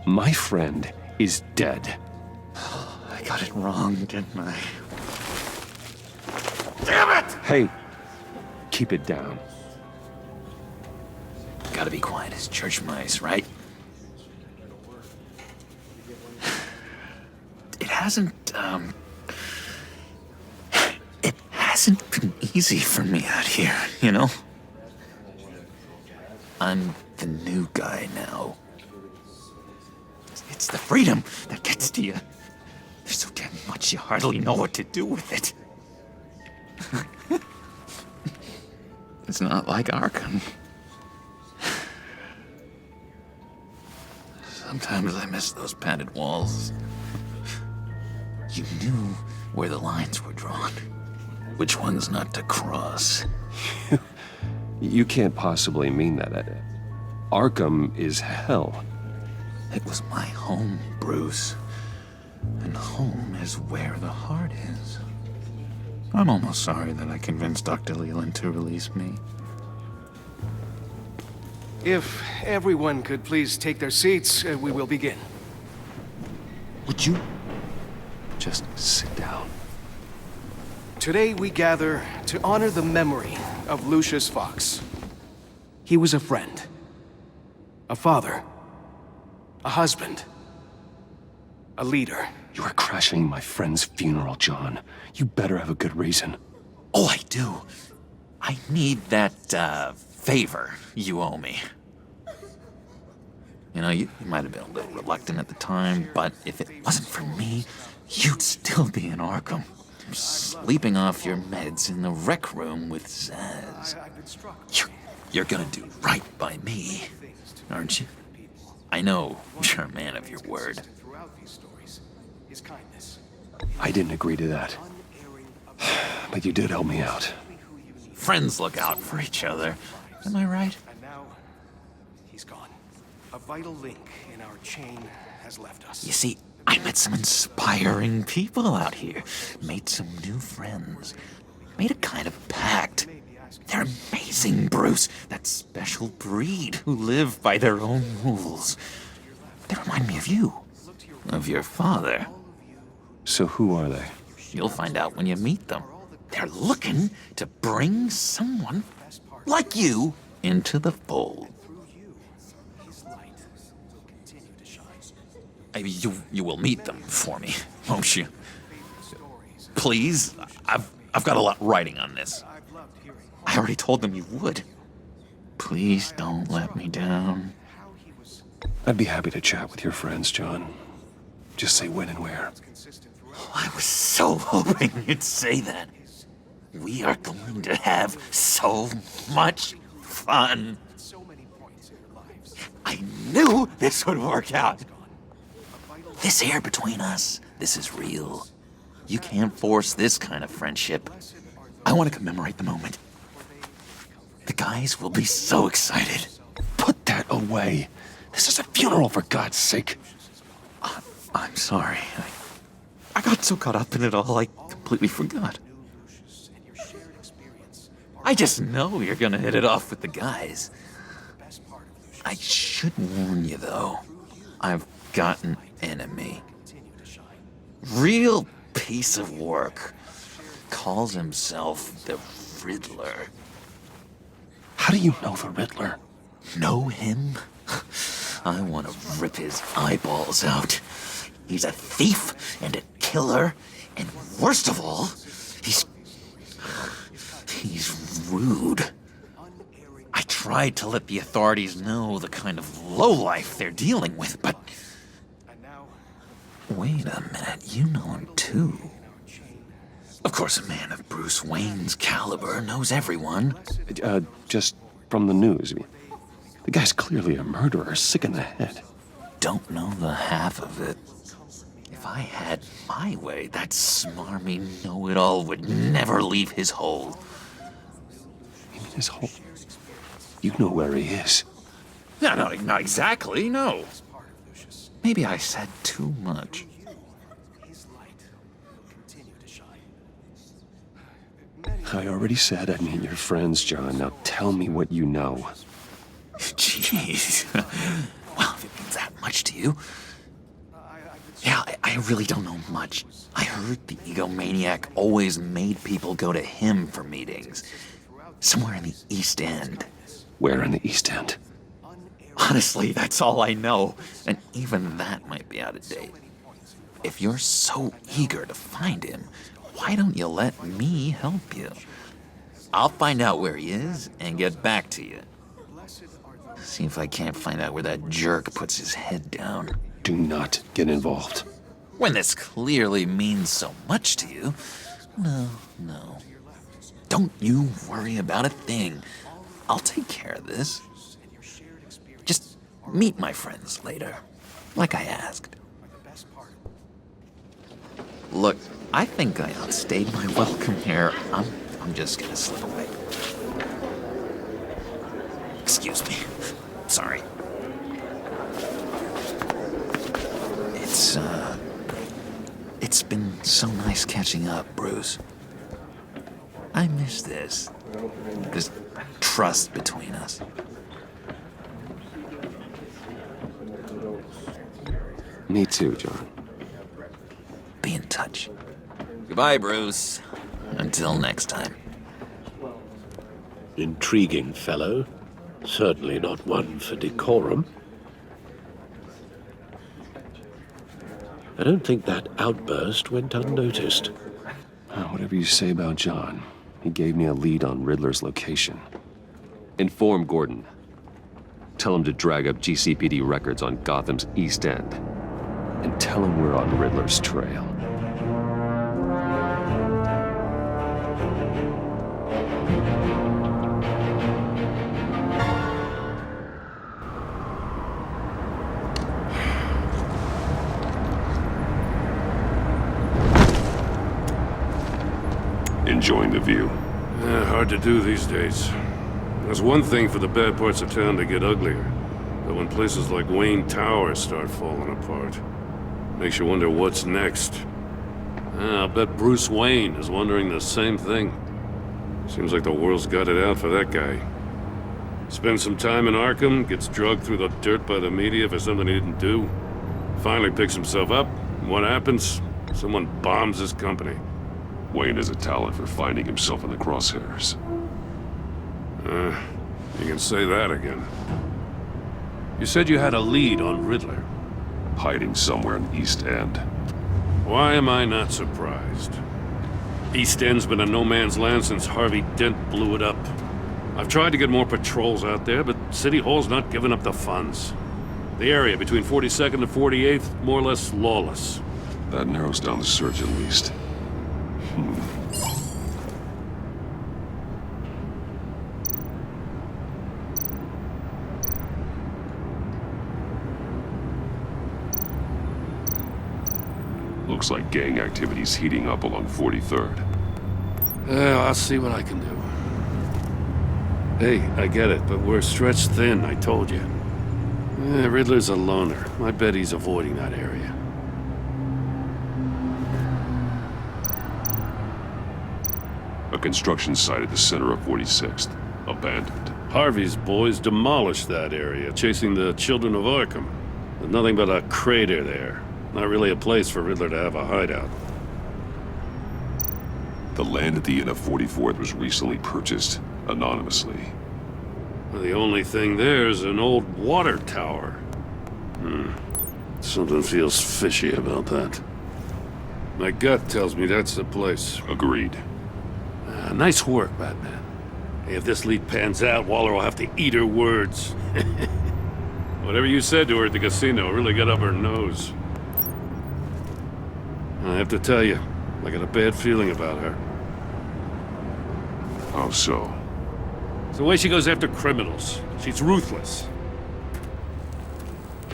My friend is dead. I got it wrong, didn't I? Damn it! Hey, keep it down. Gotta be quiet as church mice, right? It hasn't been easy for me out here, you know? I'm the new guy now. It's the freedom that gets to you. There's so damn much you hardly know what to do with it. It's not like Arkham. Sometimes I miss those padded walls. You knew where the lines were drawn. Which ones not to cross. You can't possibly mean that. Arkham is hell. It was my home, Bruce. And home is where the heart is. I'm almost sorry that I convinced Dr. Leland to release me. If everyone could please take their seats, we will begin. Would you just sit down? Today we gather to honor the memory of Lucius Fox. He was a friend, a father, a husband, a leader. You are crashing my friend's funeral, John. You better have a good reason. Oh, I do. I need that, favor you owe me. You know, you might have been a little reluctant at the time, but if it wasn't for me, you'd still be in Arkham. Sleeping off your meds in the rec room with Zaz. You're gonna do right by me, aren't you? I know you're a man of your word. I didn't agree to that. But you did help me out. Friends look out for each other. Am I right? And now, he's gone. A vital link in our chain has left us. You see, I met some inspiring people out here. Made some new friends. Made a kind of pact. They're amazing, Bruce. That special breed who live by their own rules. They remind me of you. Of your father. So who are they? You'll find out when you meet them. They're looking to bring someone like you into the fold. You will meet them for me, won't you? Please, I've got a lot writing on this. I already told them you would. Please don't let me down. I'd be happy to chat with your friends, John. Just say when and where. I was so hoping you'd say that. We are going to have so much fun. I knew this would work out. This air between us, this is real. You can't force this kind of friendship. I want to commemorate the moment. The guys will be so excited. Put that away. This is a funeral, for God's sake. I'm sorry. I got so caught up in it all, I completely forgot. I just know you're gonna hit it off with the guys. I should warn you, though. I've got an enemy. Real piece of work. Calls himself the Riddler. How do you know the Riddler? Know him? I want to rip his eyeballs out. He's a thief and a killer, and worst of all, he's rude. I tried to let the authorities know the kind of lowlife they're dealing with, but... Wait a minute, you know him too. Of course, a man of Bruce Wayne's caliber knows everyone. Just from the news. The guy's clearly a murderer, sick in the head. Don't know the half of it. If I had my way, that smarmy know-it-all would never leave his hole. You mean his hole? You know where he is. No, not exactly, no. Maybe I said too much. I already said I'd meet your friends, John. Now tell me what you know. Jeez. Well, if it means that much to you. Yeah, I really don't know much. I heard the egomaniac always made people go to him for meetings. Somewhere in the East End. Where in the East End? Honestly, that's all I know. And even that might be out of date. If you're so eager to find him, why don't you let me help you? I'll find out where he is and get back to you. See if I can't find out where that jerk puts his head down. Do not get involved. When this clearly means so much to you, no. Don't you worry about a thing. I'll take care of this. Just meet my friends later, like I asked. Look, I think I outstayed my welcome here. I'm just gonna slip away. Excuse me. Sorry. It's been so nice catching up, Bruce. I miss this trust between us. Me too, John. Be in touch. Goodbye, Bruce. Until next time. Intriguing fellow. Certainly not one for decorum. I don't think that outburst went unnoticed. Whatever you say about John, He gave me a lead on Riddler's location. Inform Gordon. Tell him to drag up GCPD records on Gotham's East End. And tell him we're on Riddler's trail. Enjoying the view. Yeah, hard to do these days. There's one thing for the bad parts of town to get uglier. But when places like Wayne Tower start falling apart, makes you wonder what's next. I'll bet Bruce Wayne is wondering the same thing. Seems like the world's got it out for that guy. Spends some time in Arkham, gets drugged through the dirt by the media for something he didn't do. Finally picks himself up, and what happens? Someone bombs his company. Wayne has a talent for finding himself in the crosshairs. You can say that again. You said you had a lead on Riddler. Hiding somewhere in East End. Why am I not surprised? East End's been a no-man's land since Harvey Dent blew it up. I've tried to get more patrols out there, but City Hall's not giving up the funds. The area between 42nd and 48th, more or less lawless. That narrows down the search at least. Looks like gang activity's heating up along 43rd. I'll see what I can do. Hey, I get it, but we're stretched thin, I told you. Riddler's a loner. I bet he's avoiding that area. A construction site at the center of 46th. Abandoned. Harvey's boys demolished that area, chasing the children of Arkham. There's nothing but a crater there. Not really a place for Riddler to have a hideout. The land at the end of 44th was recently purchased, anonymously. Well, the only thing there is an old water tower. Something feels fishy about that. My gut tells me that's the place. Agreed. Nice work, Batman. Hey, if this lead pans out, Waller will have to eat her words. Whatever you said to her at the casino really got up her nose. I have to tell you, I got a bad feeling about her. How so? It's the way she goes after criminals. She's ruthless.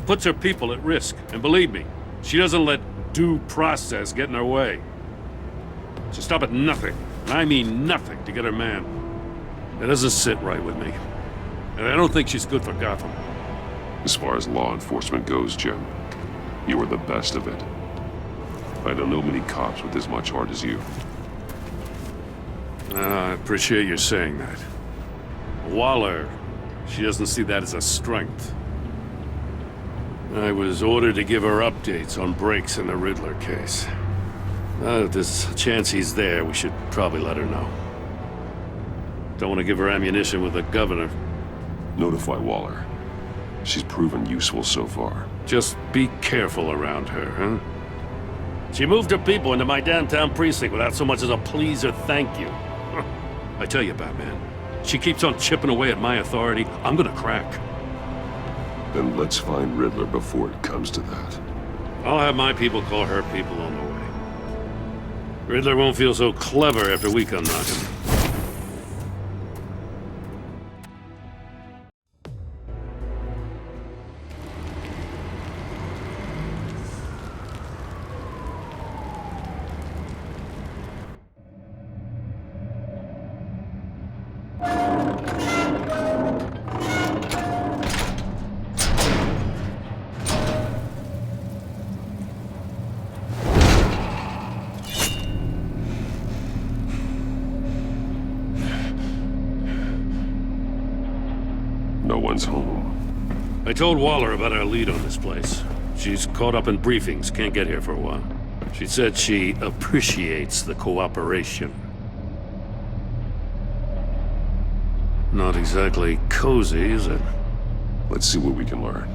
Puts her people at risk. And believe me, she doesn't let due process get in her way. She'll stop at nothing, and I mean nothing, to get her man. That doesn't sit right with me. And I don't think she's good for Gotham. As far as law enforcement goes, Jim, you are the best of it. I don't know many cops with as much heart as you. I appreciate you saying that. Waller, she doesn't see that as a strength. I was ordered to give her updates on breaks in the Riddler case. If there's a chance he's there, we should probably let her know. Don't want to give her ammunition with the governor. Notify Waller. She's proven useful so far. Just be careful around her, huh? She moved her people into my downtown precinct without so much as a please or thank you. I tell you, Batman, she keeps on chipping away at my authority, I'm gonna crack. Then let's find Riddler before it comes to that. I'll have my people call her people on the way. Riddler won't feel so clever after we come knocking. No one's home. I told Waller about our lead on this place. She's caught up in briefings, can't get here for a while. She said she appreciates the cooperation. Not exactly cozy, is it? Let's see what we can learn.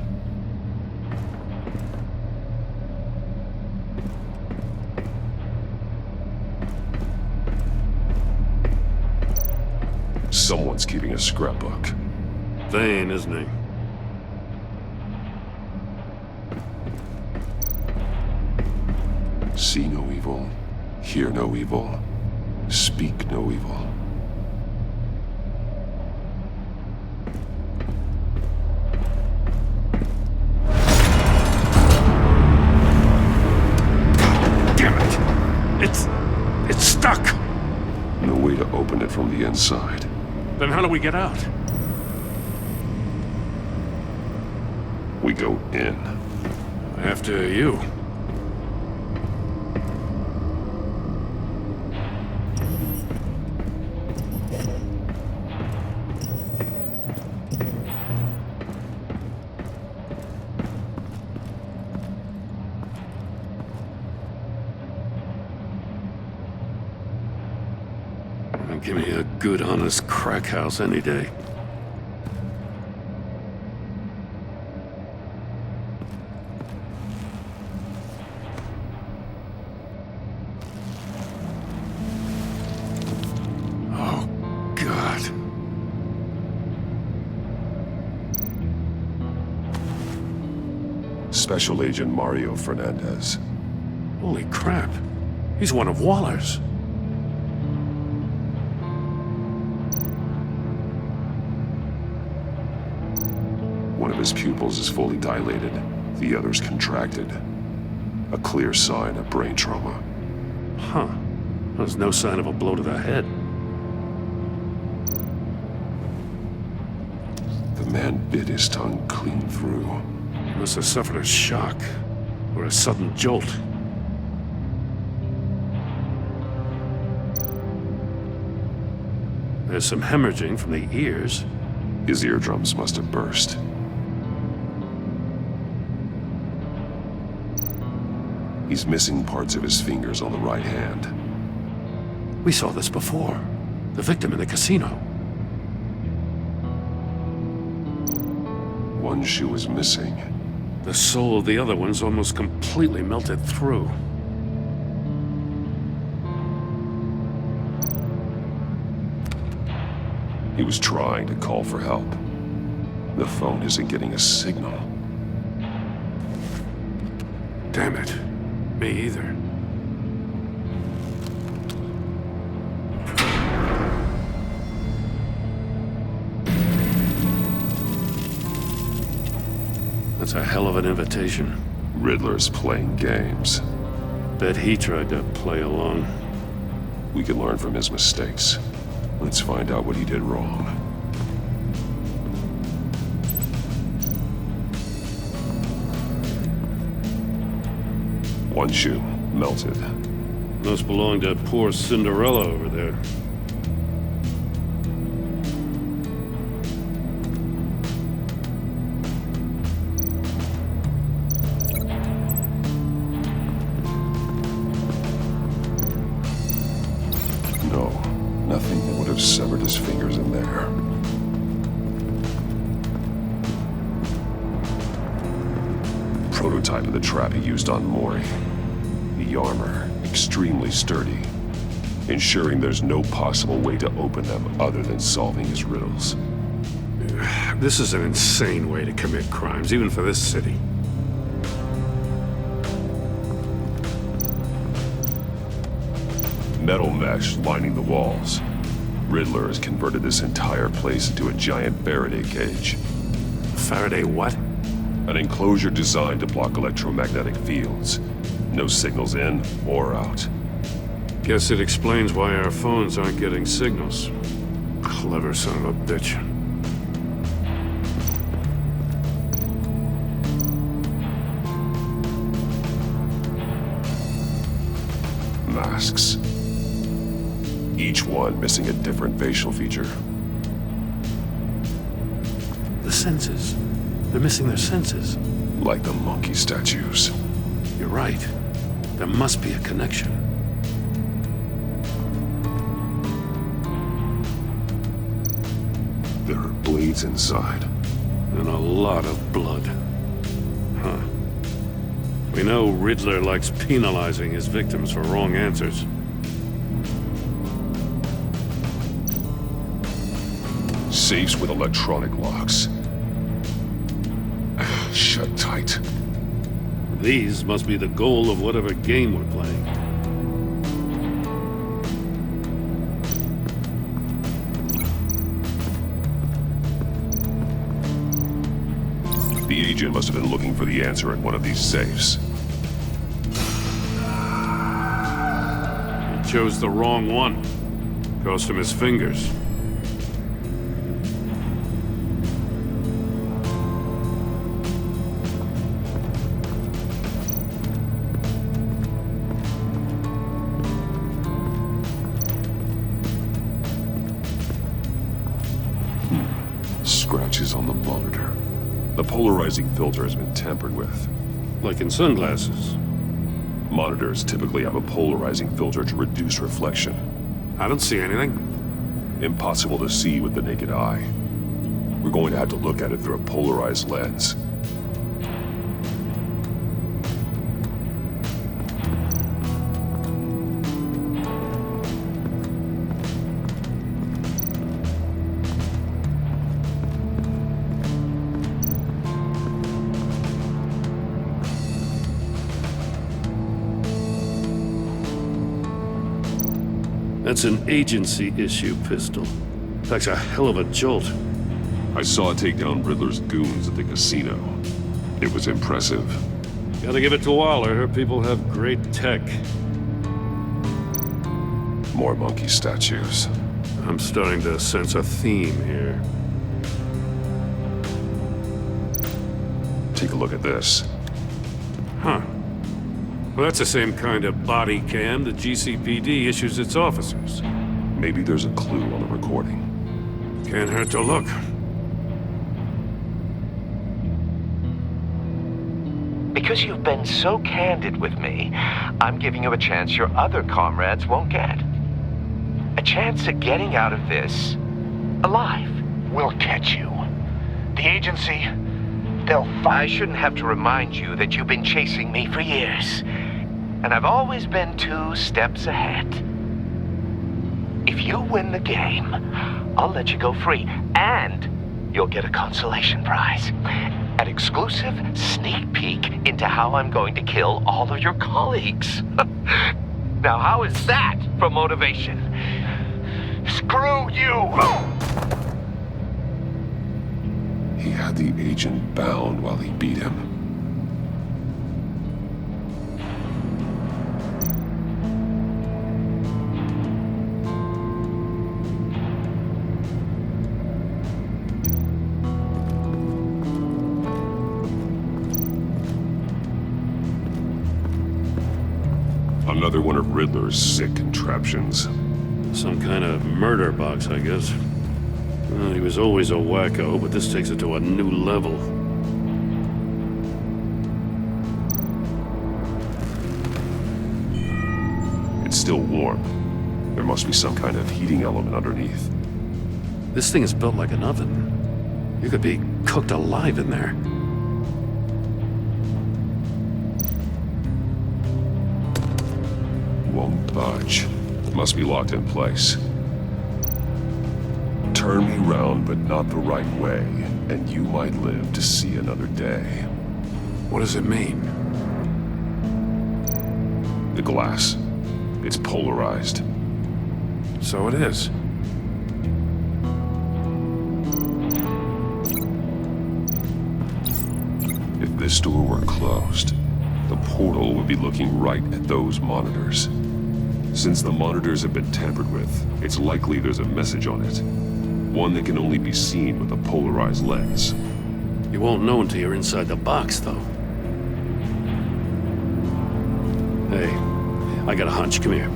Someone's keeping a scrapbook. Vain, isn't he? See no evil, hear no evil, speak no evil. Damn it! It's stuck! No way to open it from the inside. Then how do we get out? We go in. After you. Give me a good, honest crack house any day. Oh, God. Special Agent Mario Fernandez. Holy crap. He's one of Waller's. One of his pupils is fully dilated, the other's contracted. A clear sign of brain trauma. Huh. There's no sign of a blow to the head. The man bit his tongue clean through. He must have suffered a shock, or a sudden jolt. There's some hemorrhaging from the ears. His eardrums must have burst. He's missing parts of his fingers on the right hand. We saw this before. The victim in the casino. One shoe is missing. The sole of the other one's almost completely melted through. He was trying to call for help. The phone isn't getting a signal. Damn it. Me either. That's a hell of an invitation. Riddler's playing games. Bet he tried to play along. We can learn from his mistakes. Let's find out what he did wrong. One shoe, melted. Must belong to poor Cinderella over there. No, nothing that would have severed his fingers in there. Prototype of the trap he used on Mori. The armor, extremely sturdy, ensuring there's no possible way to open them other than solving his riddles. This is an insane way to commit crimes, even for this city. Metal mesh lining the walls. Riddler has converted this entire place into a giant Faraday cage. Faraday what? An enclosure designed to block electromagnetic fields. No signals in or out. Guess it explains why our phones aren't getting signals. Clever son of a bitch. Masks. Each one missing a different facial feature. The senses. They're missing their senses. Like the monkey statues. You're right. There must be a connection. There are blades inside. And a lot of blood. Huh. We know Riddler likes penalizing his victims for wrong answers. Safes with electronic locks. Shut tight. These must be the goal of whatever game we're playing. The agent must have been looking for the answer in one of these safes. He chose the wrong one. Cost him his fingers. Scratches on the monitor. The polarizing filter has been tampered with. Like in sunglasses. Monitors typically have a polarizing filter to reduce reflection. I don't see anything. Impossible to see with the naked eye. We're going to have to look at it through a polarized lens. That's an agency-issue pistol. That's a hell of a jolt. I saw it take down Riddler's goons at the casino. It was impressive. Gotta give it to Waller. Her people have great tech. More monkey statues. I'm starting to sense a theme here. Take a look at this. Huh. Well, that's the same kind of body cam the GCPD issues its officers. Maybe there's a clue on the recording. Can't hurt to look. Because you've been so candid with me, I'm giving you a chance your other comrades won't get. A chance at getting out of this alive. We'll catch you. The agency, they'll find... I shouldn't have to remind you that you've been chasing me for years. And I've always been 2 steps ahead. If you win the game, I'll let you go free. And you'll get a consolation prize. An exclusive sneak peek into how I'm going to kill all of your colleagues. Now, how is that for motivation? Screw you! He had the agent bound while he beat him. Another one of Riddler's sick contraptions. Some kind of murder box, I guess. Well, he was always a wacko, but this takes it to a new level. It's still warm. There must be some kind of heating element underneath. This thing is built like an oven. You could be cooked alive in there. Won't budge. Must be locked in place. Turn me round, but not the right way, and you might live to see another day. What does it mean? The glass. It's polarized. So it is. If this door were closed, the portal would be looking right at those monitors. Since the monitors have been tampered with, it's likely there's a message on it. One that can only be seen with a polarized lens. You won't know until you're inside the box, though. Hey, I got a hunch. Come here.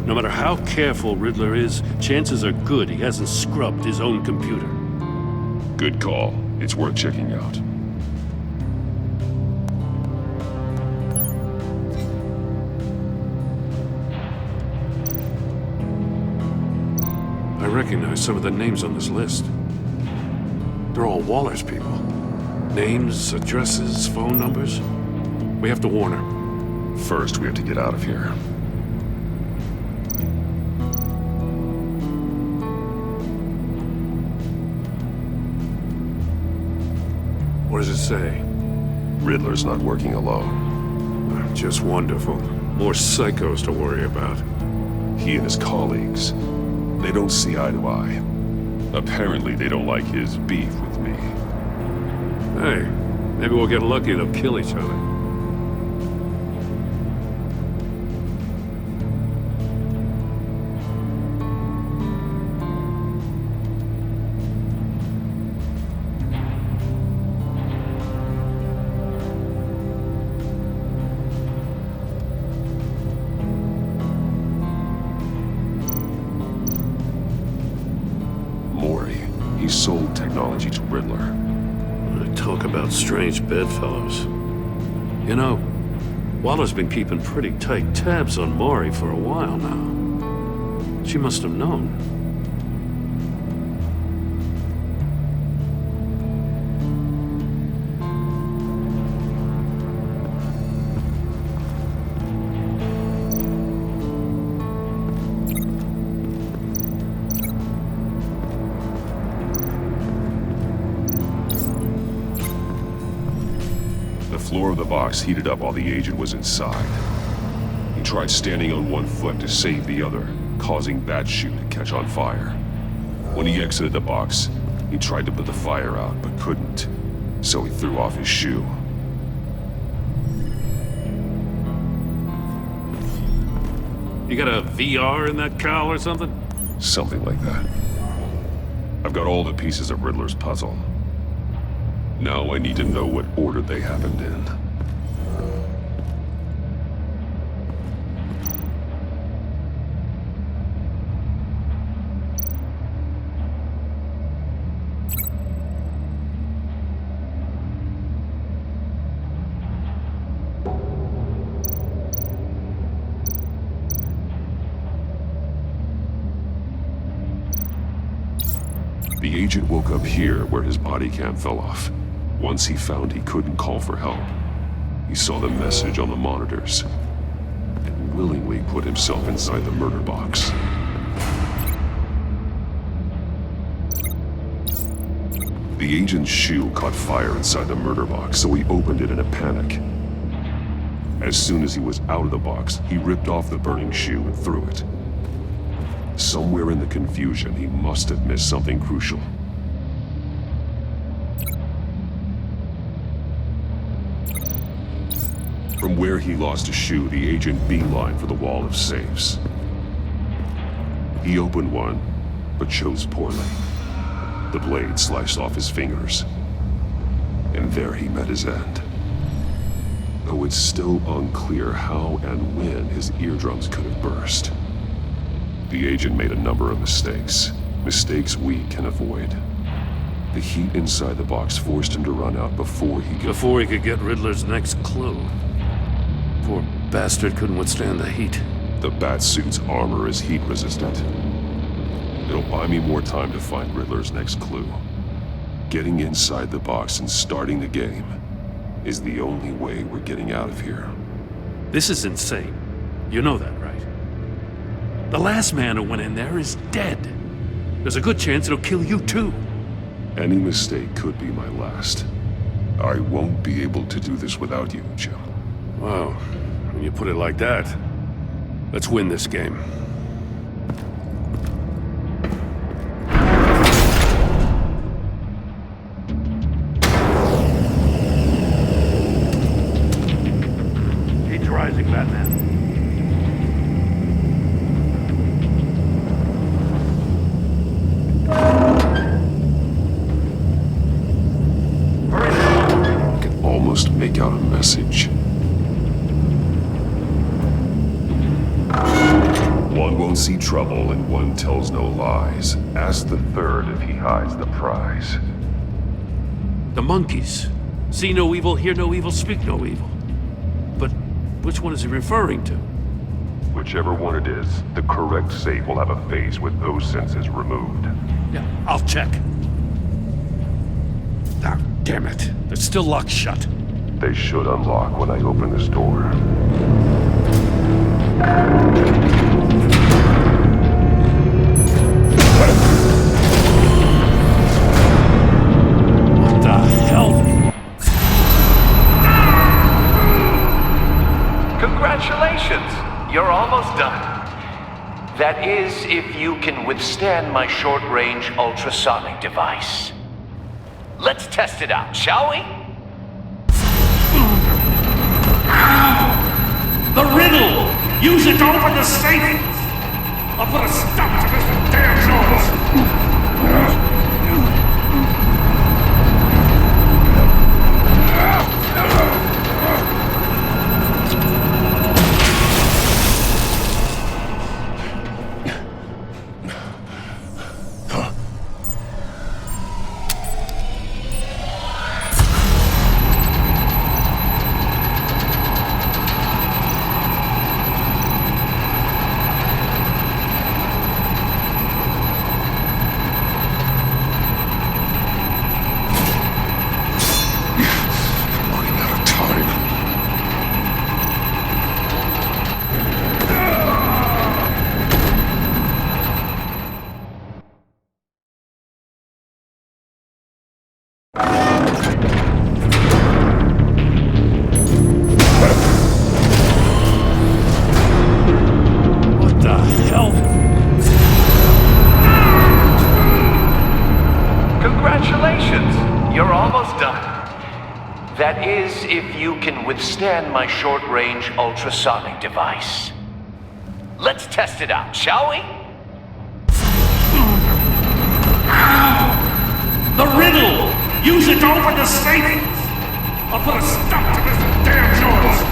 No matter how careful Riddler is, chances are good he hasn't scrubbed his own computer. Good call. It's worth checking out. I recognize some of the names on this list. They're all Waller's people. Names, addresses, phone numbers. We have to warn her. First, we have to get out of here. What does it say? Riddler's not working alone. Just wonderful. More psychos to worry about. He and his colleagues, they don't see eye to eye. Apparently, they don't like his beef with me. Hey, maybe we'll get lucky and they'll kill each other. He sold technology to Riddler. Talk about strange bedfellows. You know, Waller's been keeping pretty tight tabs on Maury for a while now. She must have known. The floor of the box heated up while the agent was inside. He tried standing on one foot to save the other, causing that shoe to catch on fire. When he exited the box, he tried to put the fire out, but couldn't, so he threw off his shoe. You got a VR in that cowl or something? Something like that. I've got all the pieces of Riddler's puzzle. Now I need to know what order they happened in. The agent woke up here where his body cam fell off. Once he found he couldn't call for help, he saw the message on the monitors and willingly put himself inside the murder box. The agent's shoe caught fire inside the murder box, so he opened it in a panic. As soon as he was out of the box, he ripped off the burning shoe and threw it. Somewhere in the confusion, he must have missed something crucial. From where he lost a shoe, the agent beelined for the wall of safes. He opened one, but chose poorly. The blade sliced off his fingers. And there he met his end. Though it's still unclear how and when his eardrums could have burst. The agent made a number of mistakes. Mistakes we can avoid. The heat inside the box forced him to run out before he could get Riddler's next clue. Poor bastard couldn't withstand the heat. The Batsuit's armor is heat resistant. It'll buy me more time to find Riddler's next clue. Getting inside the box and starting the game is the only way we're getting out of here. This is insane. You know that, right? The last man who went in there is dead. There's a good chance it'll kill you too. Any mistake could be my last. I won't be able to do this without you, Jim. Wow, when you put it like that, let's win this game. Heat's rising, Batman. I can almost make out a message. One won't see trouble and one tells no lies. Ask the third if he hides the prize. The monkeys. See no evil, hear no evil, speak no evil. But which one is he referring to? Whichever one it is, the correct safe will have a face with those senses removed. Yeah, I'll check. Ah, damn it. They're still locked shut. They should unlock when I open this door. What the hell? You're almost done. That is, if you can withstand my short-range ultrasonic device. Let's test it out, shall we? The riddle! Use it to open the safe! I'll put a stop to this damn noise! That is, if you can withstand my short-range ultrasonic device. Let's test it out, shall we? The riddle! Use it to open the safe! I'll put a stop to this damn noise!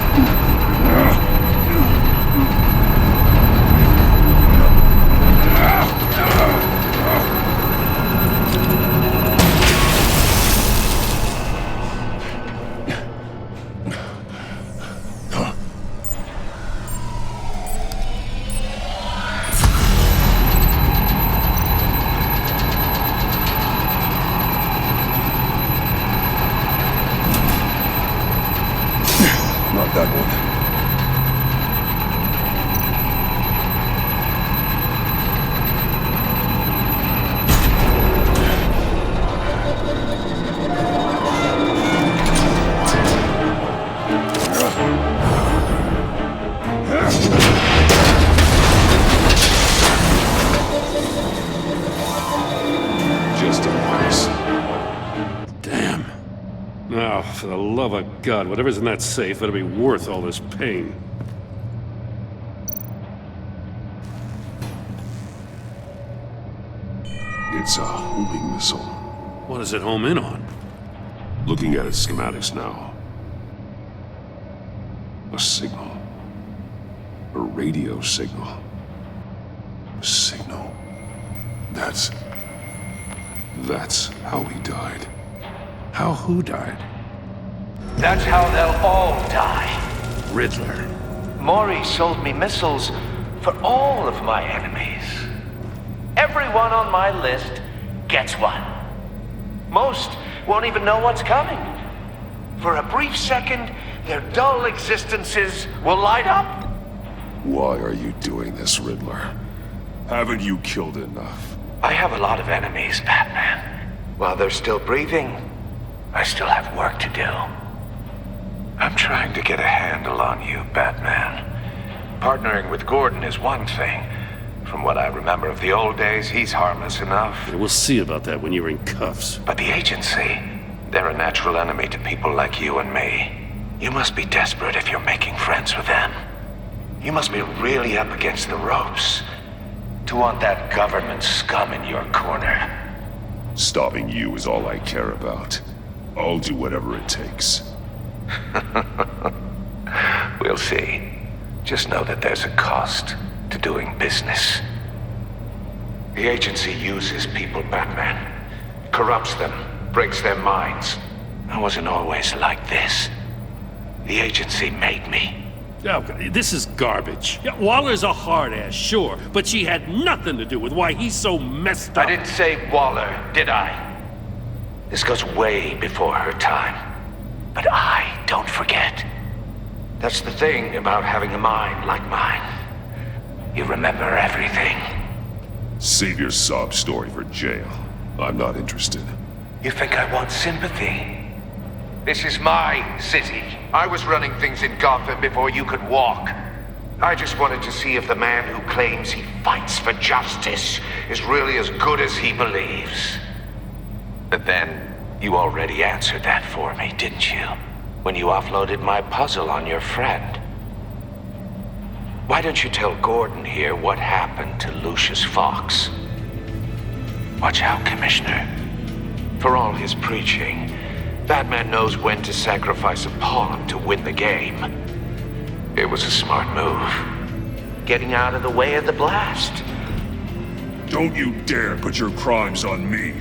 Not that one. Just a mess. Damn. Now, for the love of God, whatever's in that safe better be worth all this pain. It's a homing missile. What does it home in on? Looking at its schematics now. A signal. A radio signal. A signal. That's how he died. How who died? That's how they'll all die. Riddler. Maury sold me missiles for all of my enemies. Everyone on my list gets one. Most won't even know what's coming. For a brief second, their dull existences will light up. Why are you doing this, Riddler? Haven't you killed enough? I have a lot of enemies, Batman. While they're still breathing, I still have work to do. I'm trying to get a handle on you, Batman. Partnering with Gordon is one thing. From what I remember of the old days, he's harmless enough. Yeah, we'll see about that when you're in cuffs. But the agency, they're a natural enemy to people like you and me. You must be desperate if you're making friends with them. You must be really up against the ropes to want that government scum in your corner. Stopping you is all I care about. I'll do whatever it takes. We'll see. Just know that there's a cost to doing business. The agency uses people, Batman. Corrupts them, breaks their minds. I wasn't always like this. The agency made me. Oh, this is garbage. Yeah, Waller's a hard-ass, sure, but she had nothing to do with why he's so messed up. I didn't say Waller, did I? This goes way before her time. But I don't forget. That's the thing about having a mind like mine. You remember everything. Save your sob story for jail. I'm not interested. You think I want sympathy? This is my city. I was running things in Gotham before you could walk. I just wanted to see if the man who claims he fights for justice is really as good as he believes. But then, you already answered that for me, didn't you? When you offloaded my puzzle on your friend. Why don't you tell Gordon here what happened to Lucius Fox? Watch out, Commissioner. For all his preaching, Batman knows when to sacrifice a pawn to win the game. It was a smart move. Getting out of the way of the blast. Don't you dare put your crimes on me.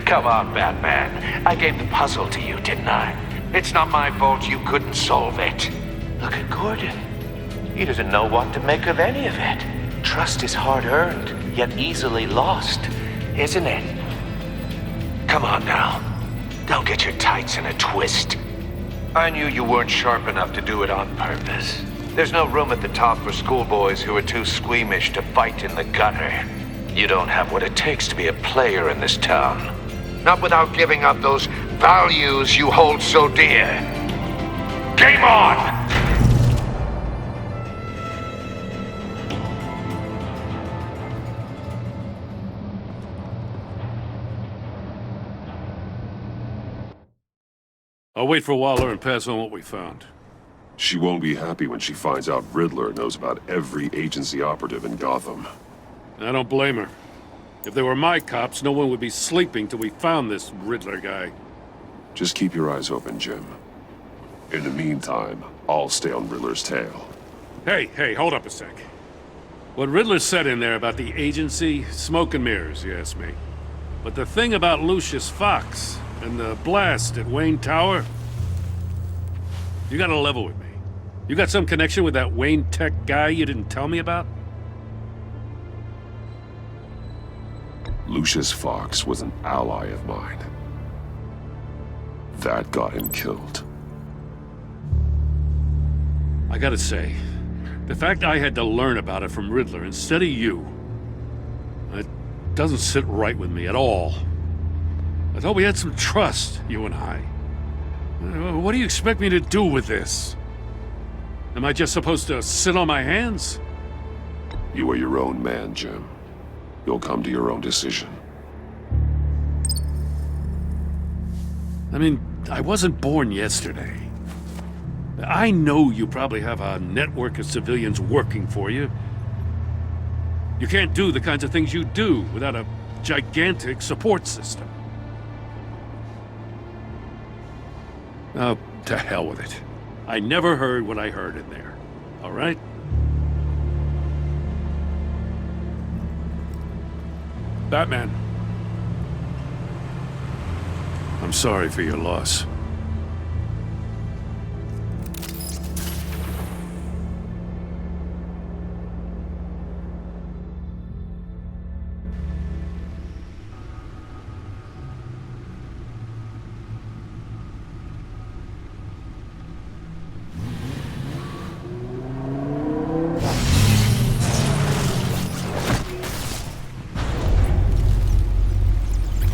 Come on, Batman. I gave the puzzle to you, didn't I? It's not my fault you couldn't solve it. Look at Gordon. He doesn't know what to make of any of it. Trust is hard-earned, yet easily lost, isn't it? Come on now. Don't get your tights in a twist. I knew you weren't sharp enough to do it on purpose. There's no room at the top for schoolboys who are too squeamish to fight in the gutter. You don't have what it takes to be a player in this town. Not without giving up those values you hold so dear. Game on! I'll wait for Waller and pass on what we found. She won't be happy when she finds out Riddler knows about every agency operative in Gotham. I don't blame her. If they were my cops, no one would be sleeping till we found this Riddler guy. Just keep your eyes open, Jim. In the meantime, I'll stay on Riddler's tail. Hey, hold up a sec. What Riddler said in there about the agency, smoke and mirrors, you ask me. But the thing about Lucius Fox and the blast at Wayne Tower, you gotta level with me. You got some connection with that Wayne Tech guy you didn't tell me about? Lucius Fox was an ally of mine. That got him killed. I gotta say, the fact I had to learn about it from Riddler instead of you, it doesn't sit right with me at all. I thought we had some trust, you and I. What do you expect me to do with this? Am I just supposed to sit on my hands? You are your own man, Jim. You'll come to your own decision. I mean, I wasn't born yesterday. I know you probably have a network of civilians working for you. You can't do the kinds of things you do without a gigantic support system. Oh, to hell with it. I never heard what I heard in there. All right? Batman. I'm sorry for your loss.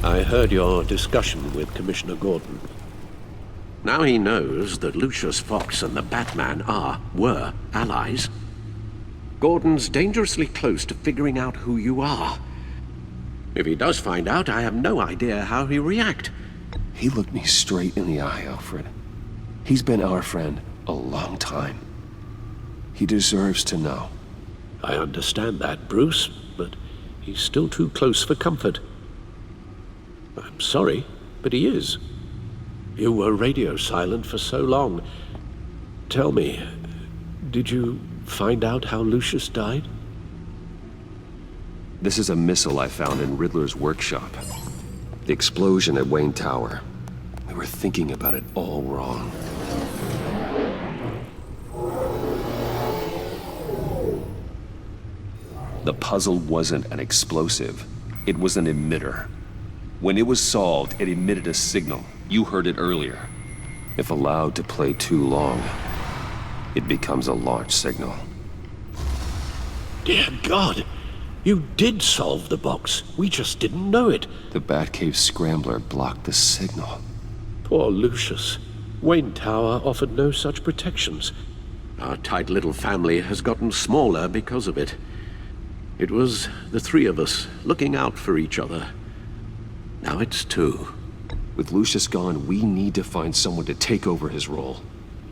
I heard your discussion with Commissioner Gordon. Now he knows that Lucius Fox and the Batman were allies. Gordon's dangerously close to figuring out who you are. If he does find out, I have no idea how he'll react. He looked me straight in the eye, Alfred. He's been our friend a long time. He deserves to know. I understand that, Bruce, but he's still too close for comfort. I'm sorry, but he is. You were radio silent for so long. Tell me, did you find out how Lucius died? This is a missile I found in Riddler's workshop. The explosion at Wayne Tower. We were thinking about it all wrong. The puzzle wasn't an explosive. It was an emitter. When it was solved, it emitted a signal. You heard it earlier. If allowed to play too long, it becomes a launch signal. Dear God! You did solve the box. We just didn't know it. The Batcave scrambler blocked the signal. Poor Lucius. Wayne Tower offered no such protections. Our tight little family has gotten smaller because of it. It was the three of us looking out for each other. Now it's two. With Lucius gone, we need to find someone to take over his role.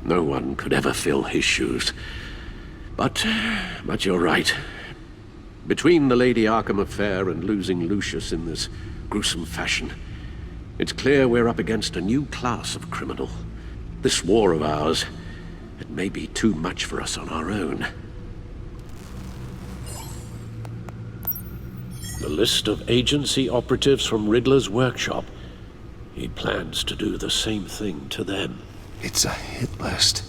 No one could ever fill his shoes. But you're right. Between the Lady Arkham affair and losing Lucius in this gruesome fashion, it's clear we're up against a new class of criminal. This war of ours, it may be too much for us on our own. The list of agency operatives from Riddler's workshop. He plans to do the same thing to them. It's a hit list.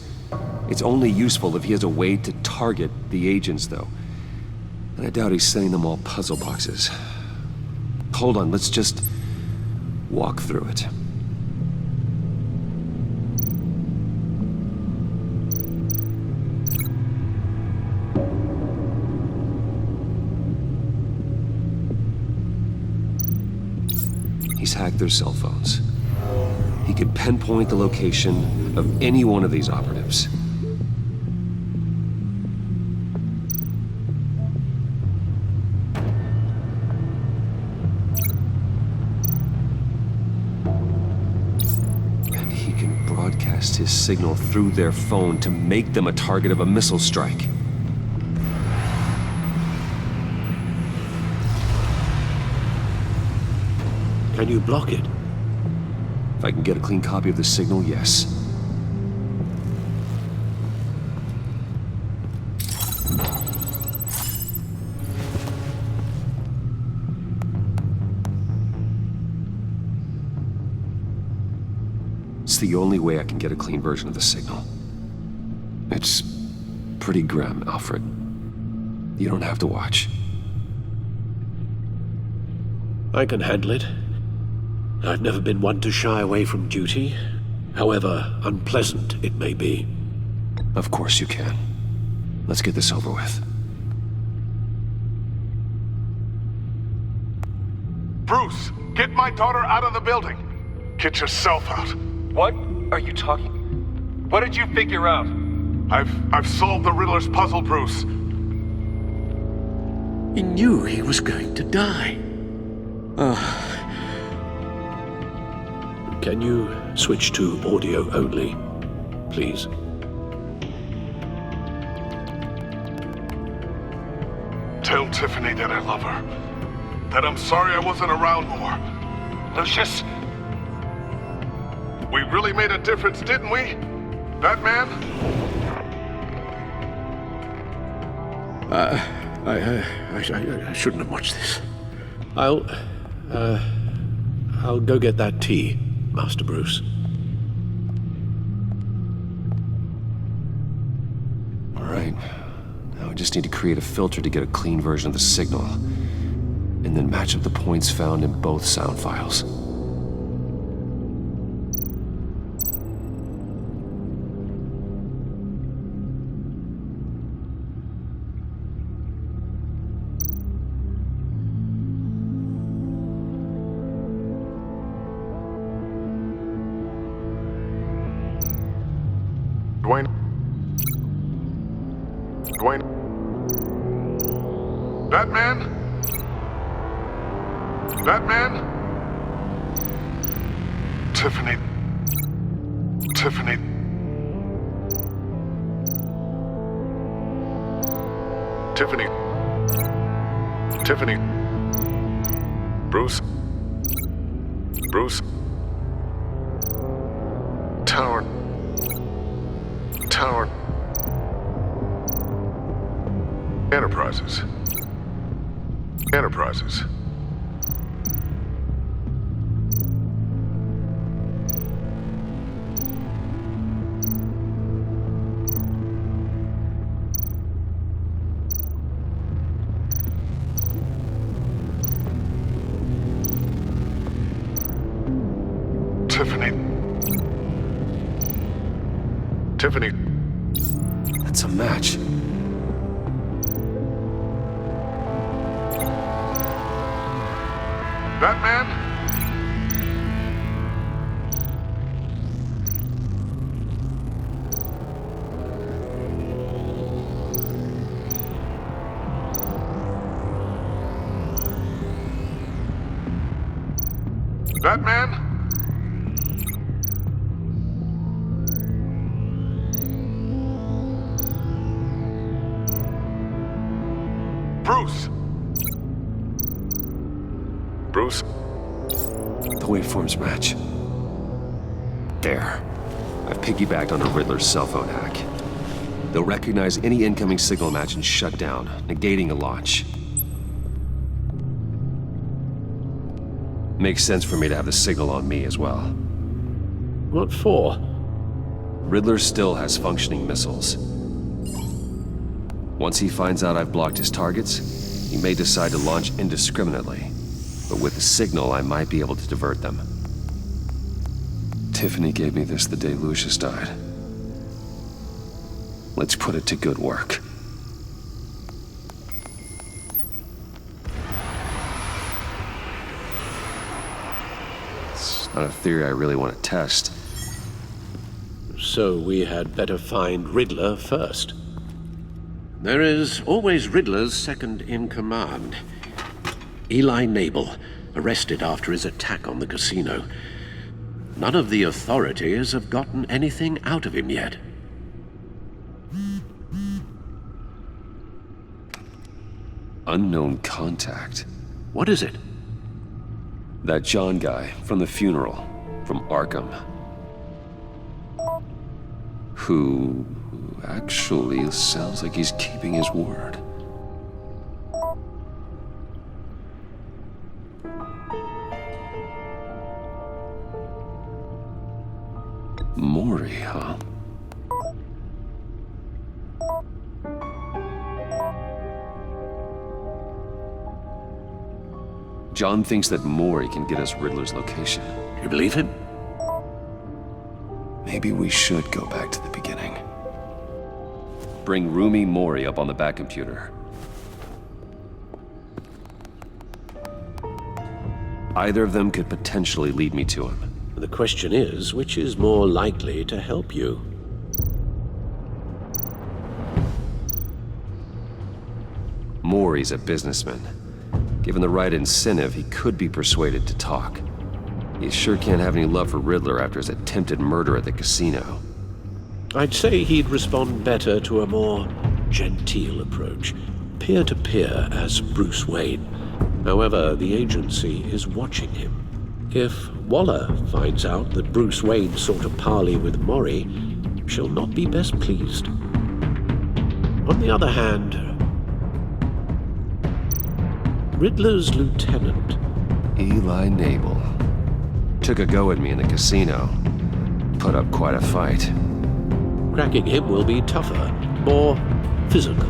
It's only useful if he has a way to target the agents, though. And I doubt he's sending them all puzzle boxes. Hold on, let's just walk through it. He's hacked their cell phones. He could pinpoint the location of any one of these operatives. And he can broadcast his signal through their phone to make them a target of a missile strike. Can you block it? If I can get a clean copy of the signal, yes. It's the only way I can get a clean version of the signal. It's pretty grim, Alfred. You don't have to watch. I can handle it. I've never been one to shy away from duty, however unpleasant it may be. Of course you can. Let's get this over with. Bruce, get my daughter out of the building. Get yourself out. What are you talking? What did you figure out? I've solved the Riddler's puzzle, Bruce. He knew he was going to die. Can you switch to audio only, please? Tell Tiffany that I love her. That I'm sorry I wasn't around more. Lucius, we really made a difference, didn't we? Batman? I shouldn't have watched this. I'll go get that tea, Master Bruce. All right. Now I just need to create a filter to get a clean version of the signal, and then match up the points found in both sound files. Dwayne? Batman? Batman? Tiffany? Tiffany? Tiffany? Tiffany? Bruce? Bruce? Tower? Tower? Enterprises. Enterprises. Tiffany. Tiffany. That's a match. Batman? Batman? Bruce! Bruce? The waveforms match. There. I've piggybacked onto Riddler's cell phone hack. They'll recognize any incoming signal match and shut down, negating a launch. Makes sense for me to have the signal on me as well. What for? Riddler still has functioning missiles. Once he finds out I've blocked his targets, he may decide to launch indiscriminately. But with the signal, I might be able to divert them. Tiffany gave me this the day Lucius died. Let's put it to good work. It's not a theory I really want to test. So we had better find Riddler first. There is always Riddler's second-in-command. Eli Nabel, arrested after his attack on the casino. None of the authorities have gotten anything out of him yet. Unknown contact. What is it? That John guy from the funeral, from Arkham. Who actually sounds like he's keeping his word. Maury, huh? John thinks that Maury can get us Riddler's location. You believe him? Maybe we should go back to the beginning. Bring Rumi Maury up on the back computer. Either of them could potentially lead me to him. The question is, which is more likely to help you? Maury's a businessman. Given the right incentive, he could be persuaded to talk. He sure can't have any love for Riddler after his attempted murder at the casino. I'd say he'd respond better to a more genteel approach, peer-to-peer as Bruce Wayne. However, the agency is watching him. If Waller finds out that Bruce Wayne sought a parley with Maury, she'll not be best pleased. On the other hand, Riddler's lieutenant, Eli Nabel, took a go at me in the casino. Put up quite a fight. Cracking him will be tougher, more physical.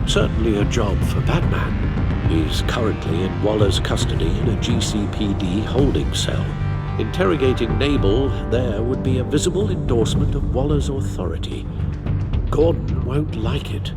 Certainly a job for Batman. He's currently in Waller's custody in a GCPD holding cell. Interrogating Nabel there would be a visible endorsement of Waller's authority. Gordon won't like it.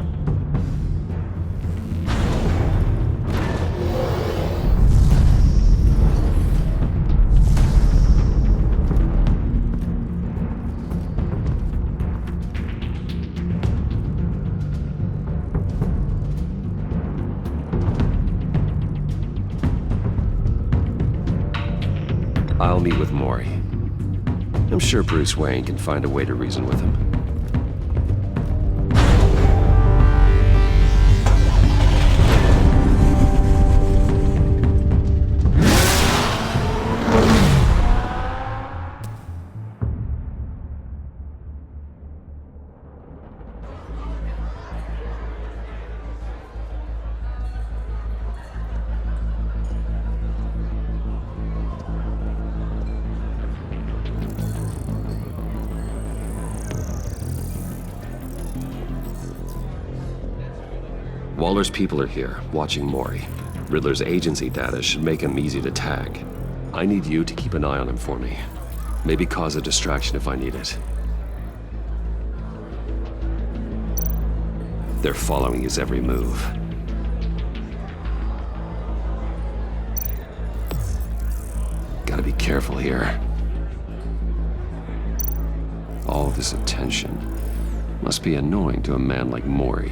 I'll meet with Maury. I'm sure Bruce Wayne can find a way to reason with him. Waller's people are here, watching Maury. Riddler's agency data should make him easy to tag. I need you to keep an eye on him for me. Maybe cause a distraction if I need it. They're following his every move. Gotta be careful here. All this attention must be annoying to a man like Maury.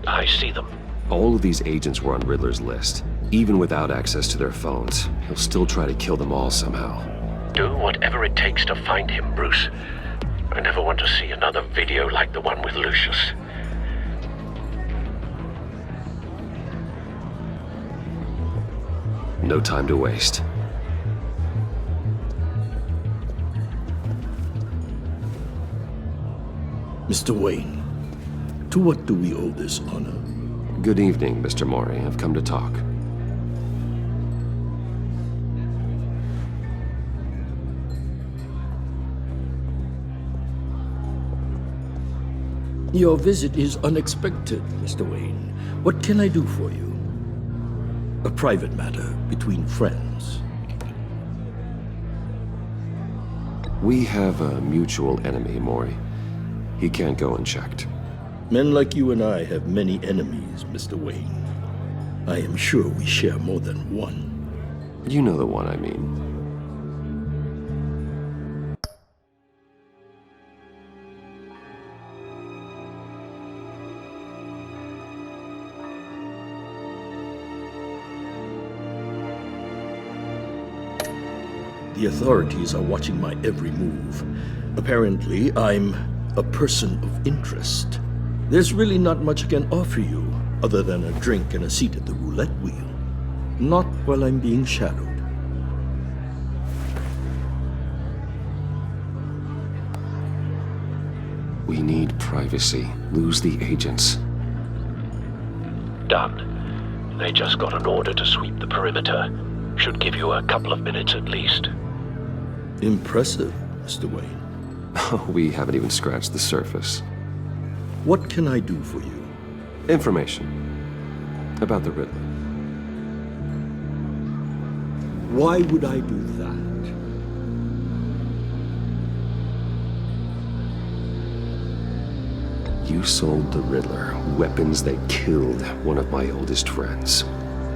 I see them. All of these agents were on Riddler's list. Even without access to their phones, he'll still try to kill them all somehow. Do whatever it takes to find him, Bruce. I never want to see another video like the one with Lucius. No time to waste. Mr. Wayne, to what do we owe this honor? Good evening, Mr. Mori. I've come to talk. Your visit is unexpected, Mr. Wayne. What can I do for you? A private matter between friends. We have a mutual enemy, Mori. He can't go unchecked. Men like you and I have many enemies, Mr. Wayne. I am sure we share more than one. You know the one I mean. The authorities are watching my every move. Apparently, I'm a person of interest. There's really not much I can offer you, other than a drink and a seat at the roulette wheel. Not while I'm being shadowed. We need privacy. Lose the agents. Done. They just got an order to sweep the perimeter. Should give you a couple of minutes at least. Impressive, Mr. Wayne. We haven't even scratched the surface. What can I do for you? Information. About the Riddler. Why would I do that? You sold the Riddler weapons that killed one of my oldest friends.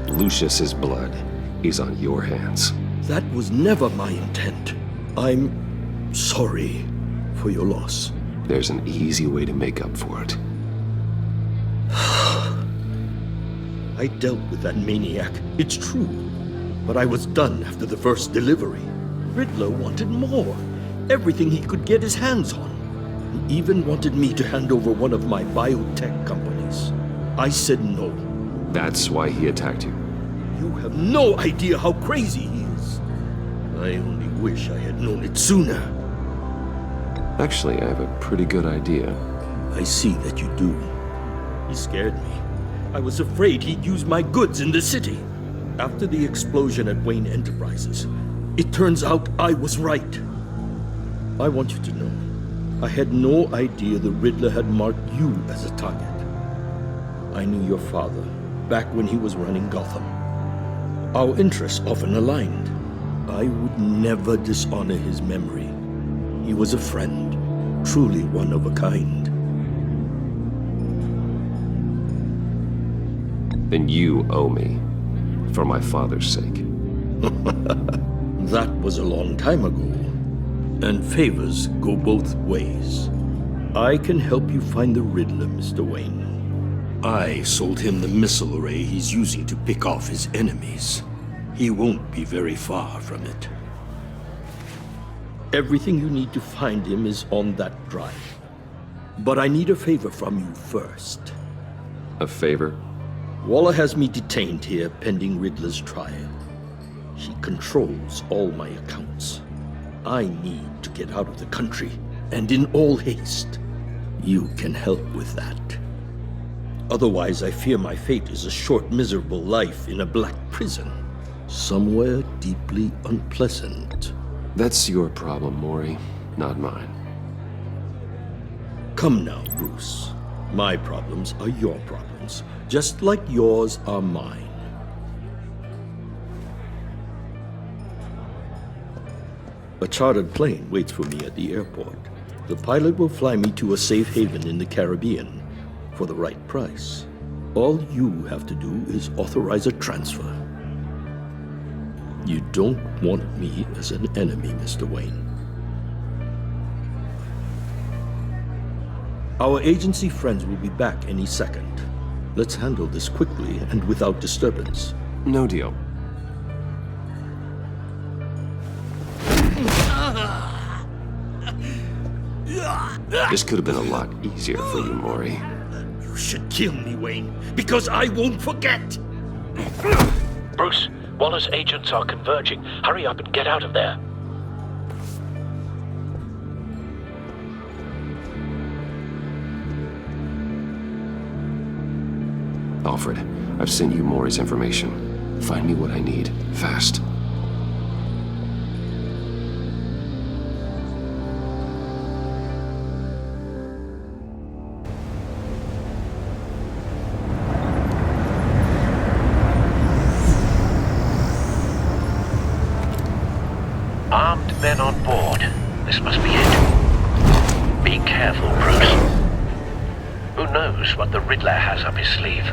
Lucius's blood is on your hands. That was never my intent. I'm sorry for your loss. There's an easy way to make up for it. I dealt with that maniac, it's true. But I was done after the first delivery. Riddler wanted more. Everything he could get his hands on. He even wanted me to hand over one of my biotech companies. I said no. That's why he attacked you. You have no idea how crazy he is. I only wish I had known it sooner. Actually, I have a pretty good idea. I see that you do. He scared me. I was afraid he'd use my goods in the city. After the explosion at Wayne Enterprises, it turns out I was right. I want you to know, I had no idea the Riddler had marked you as a target. I knew your father back when he was running Gotham. Our interests often aligned. I would never dishonor his memory. He was a friend, truly one of a kind. Then you owe me, for my father's sake. That was a long time ago, and favors go both ways. I can help you find the Riddler, Mr. Wayne. I sold him the missile array he's using to pick off his enemies. He won't be very far from it. Everything you need to find him is on that drive. But I need a favor from you first. A favor? Waller has me detained here pending Riddler's trial. She controls all my accounts. I need to get out of the country, and in all haste. You can help with that. Otherwise, I fear my fate is a short, miserable life in a black prison. Somewhere deeply unpleasant. That's your problem, Mori, not mine. Come now, Bruce. My problems are your problems, just like yours are mine. A chartered plane waits for me at the airport. The pilot will fly me to a safe haven in the Caribbean for the right price. All you have to do is authorize a transfer. You don't want me as an enemy, Mr. Wayne. Our agency friends will be back any second. Let's handle this quickly and without disturbance. No deal. This could have been a lot easier for you, Maury. You should kill me, Wayne, because I won't forget! Bruce, Waller's agents are converging. Hurry up and get out of there. Alfred, I've sent you Maury's information. Find me what I need, fast. Armed men on board. This must be it. Be careful, Bruce. Who knows what the Riddler has up his sleeve?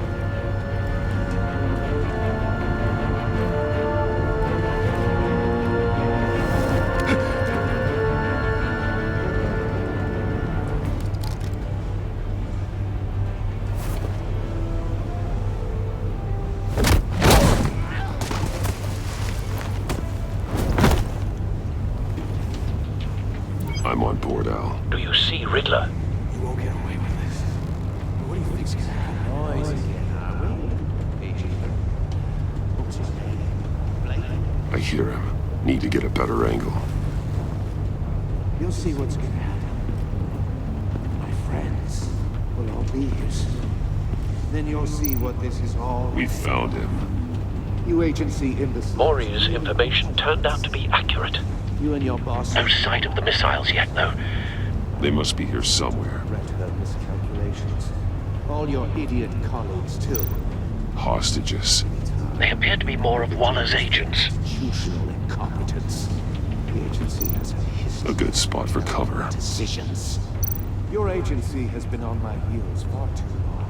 I'm on board, Al. Do you see Riddler? You won't get away with this. What do you think's gonna happen? Noise again, I hear him. Need to get a better angle. You'll see what's gonna happen. My friends will all be here soon. Then you'll see what this is all. We found him. You agency imbeciles. Maury's information turned out to be accurate. You and your boss. No sight of the missiles yet, though. They must be here somewhere. Regret her miscalculations. All your idiot colleagues, too. Hostages. They appear to be more of Waller's agents. Institutional incompetence. The agency has a history. A good spot for cover. Decisions. Your agency has been on my heels far too long.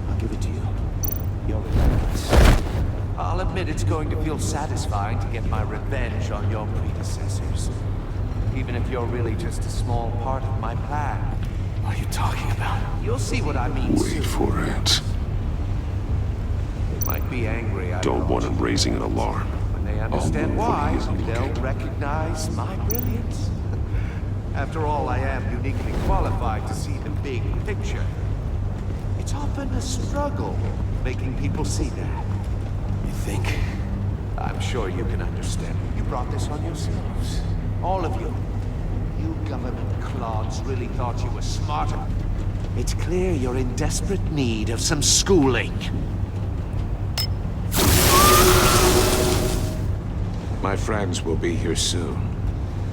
I'll give it to you. You're relentless. I'll admit it's going to feel satisfying to get my revenge on your predecessors. Even if you're really just a small part of my plan. What are you talking about? You'll see what I mean Wait soon. for it. They might be angry, I Don't want him raising an alarm. When they understand why, they'll recognize my brilliance. After all, I am uniquely qualified to see the big picture. It's often a struggle making people see that. You think? I'm sure you can understand. You brought this on yourselves. All of you. You government clods really thought you were smarter. It's clear you're in desperate need of some schooling. My friends will be here soon.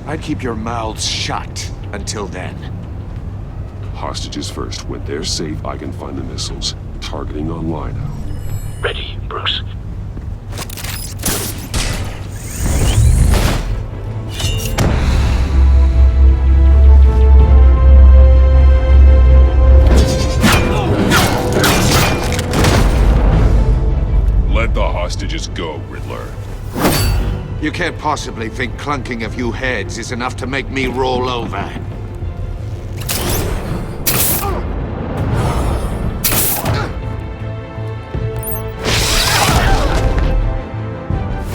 I'd keep your mouths shut until then. Hostages first. When they're safe, I can find the missiles. Targeting online now. Ready, Bruce. Let the hostages go, Riddler. You can't possibly think clunking a few heads is enough to make me roll over.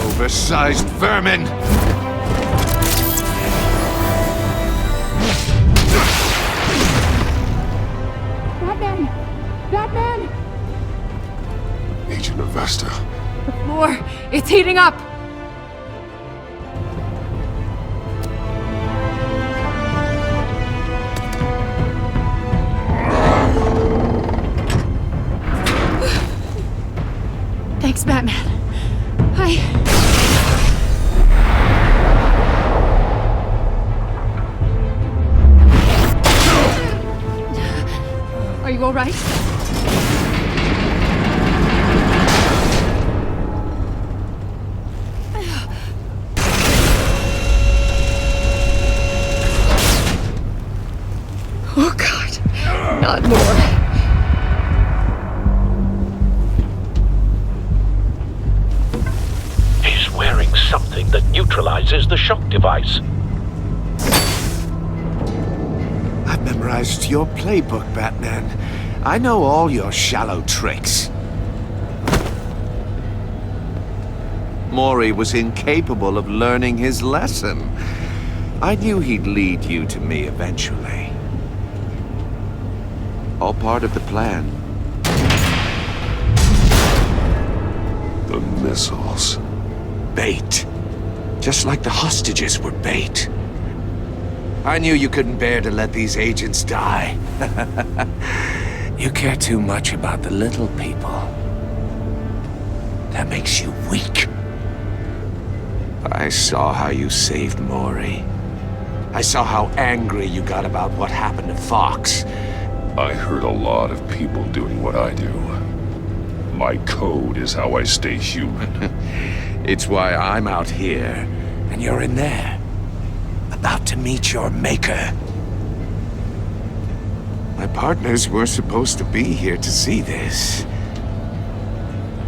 Oversized vermin! Batman! Batman! Agent Avesta. The floor! It's heating up! Thanks, Batman. Are you all right? Oh, God. Not more. Something that neutralizes the shock device. I've memorized your playbook, Batman. I know all your shallow tricks. Maury was incapable of learning his lesson. I knew he'd lead you to me eventually. All part of the plan. The missiles. Bait. Just like the hostages were bait. I knew you couldn't bear to let these agents die. You care too much about the little people. That makes you weak. I saw how you saved Maury. I saw how angry you got about what happened to Fox. I heard a lot of people doing what I do. My code is how I stay human. It's why I'm out here, and you're in there. About to meet your maker. My partners were supposed to be here to see this.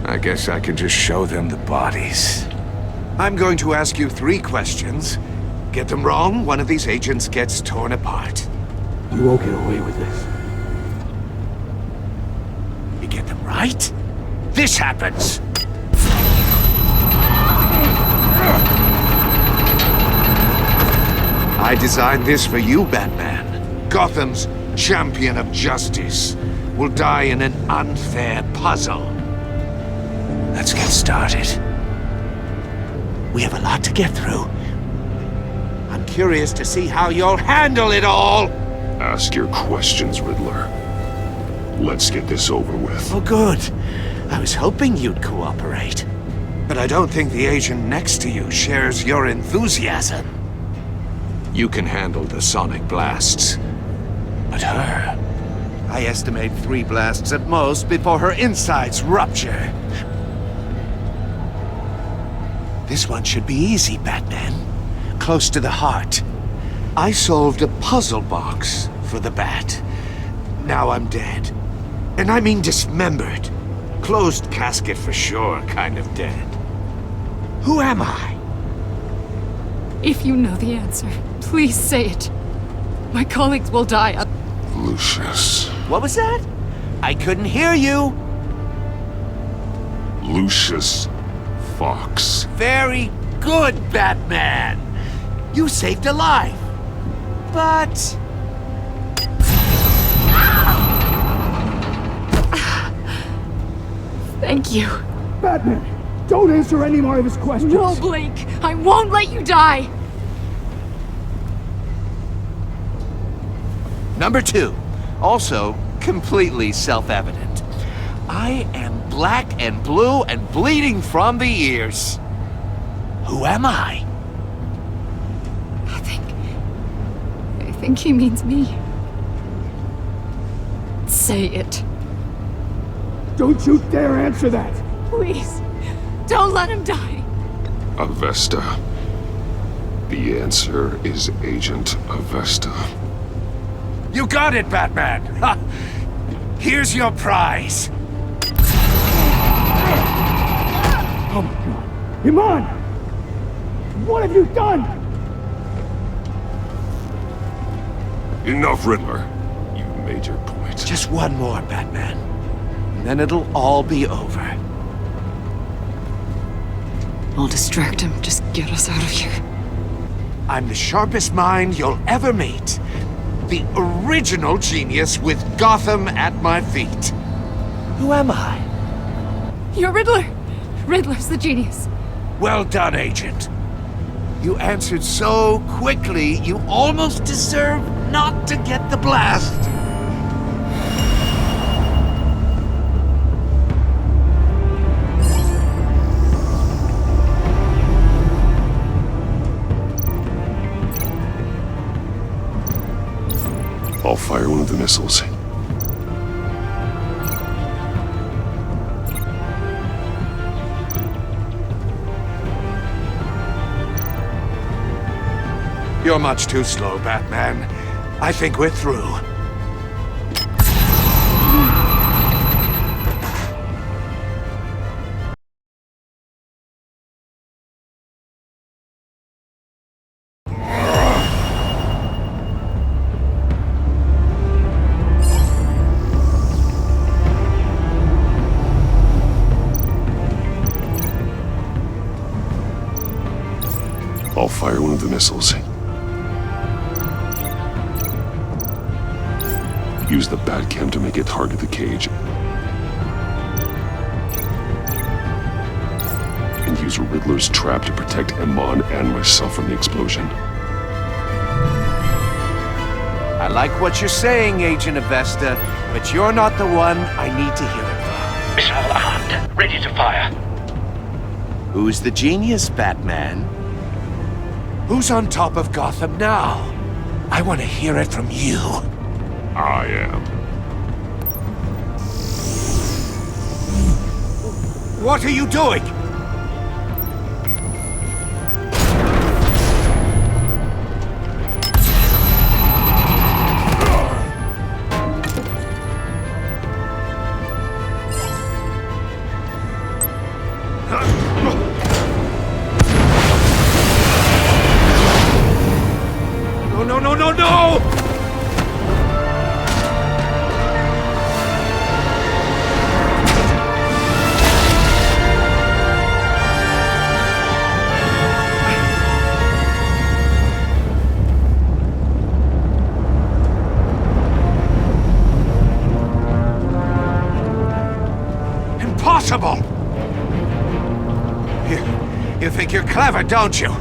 I guess I can just show them the bodies. I'm going to ask you 3 questions. Get them wrong, one of these agents gets torn apart. You won't get away with this. You get them right, this happens! I designed this for you, Batman. Gotham's champion of justice will die in an unfair puzzle. Let's get started. We have a lot to get through. I'm curious to see how you'll handle it all! Ask your questions, Riddler. Let's get this over with. Oh, good. I was hoping you'd cooperate. But I don't think the agent next to you shares your enthusiasm. You can handle the sonic blasts. But her... I estimate 3 blasts at most before her insides rupture. This one should be easy, Batman. Close to the heart. I solved a puzzle box for the Bat. Now I'm dead. And I mean dismembered. Closed casket for sure, kind of dead. Who am I? If you know the answer, please say it. My colleagues will die. Lucius. What was that? I couldn't hear you. Lucius Fox. Very good, Batman. You saved a life. But... Thank you. Batman, don't answer any more of his questions. No, Blake. I won't let you die. Number 2. Also, completely self-evident. I am black and blue and bleeding from the ears. Who am I? I think he means me. Say it. Don't you dare answer that! Please, don't let him die. Avesta. The answer is Agent Avesta. You got it, Batman! Ha! Here's your prize! Oh my god! Iman! What have you done? Enough, Riddler. You made your point. Just one more, Batman. And then it'll all be over. I'll distract him. Just get us out of here. I'm the sharpest mind you'll ever meet. The original genius with Gotham at my feet. Who am I? You're Riddler. Riddler's the genius. Well done, Agent. You answered so quickly, you almost deserve not to get the blast. I'll fire one of the missiles. You're much too slow, Batman. I think we're through. I'll fire one of the missiles. Use the Batcam to make it target the cage. And use Riddler's trap to protect Iman and myself from the explosion. I like what you're saying, Agent Avesta, but you're not the one I need to hear it from. Missile armed, ready to fire. Who's the genius, Batman? Who's on top of Gotham now? I want to hear it from you. I am. What are you doing? No! Impossible! You think you're clever, don't you?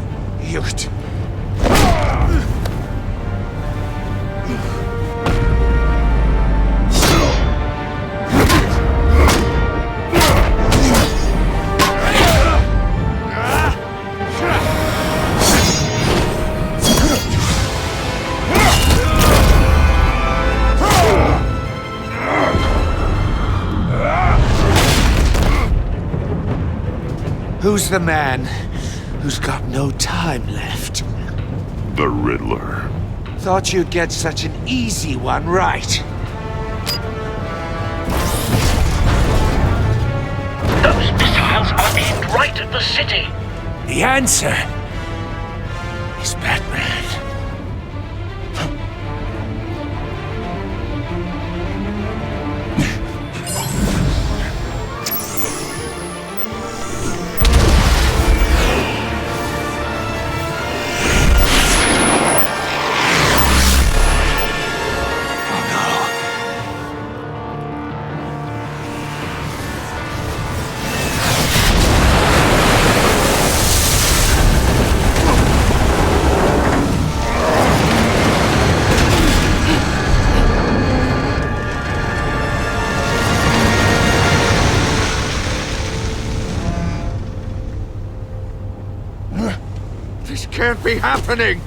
Who's the man who's got no time left? The Riddler. Thought you'd get such an easy one right. Those missiles are aimed right at the city. The answer is Batman. This can't be happening!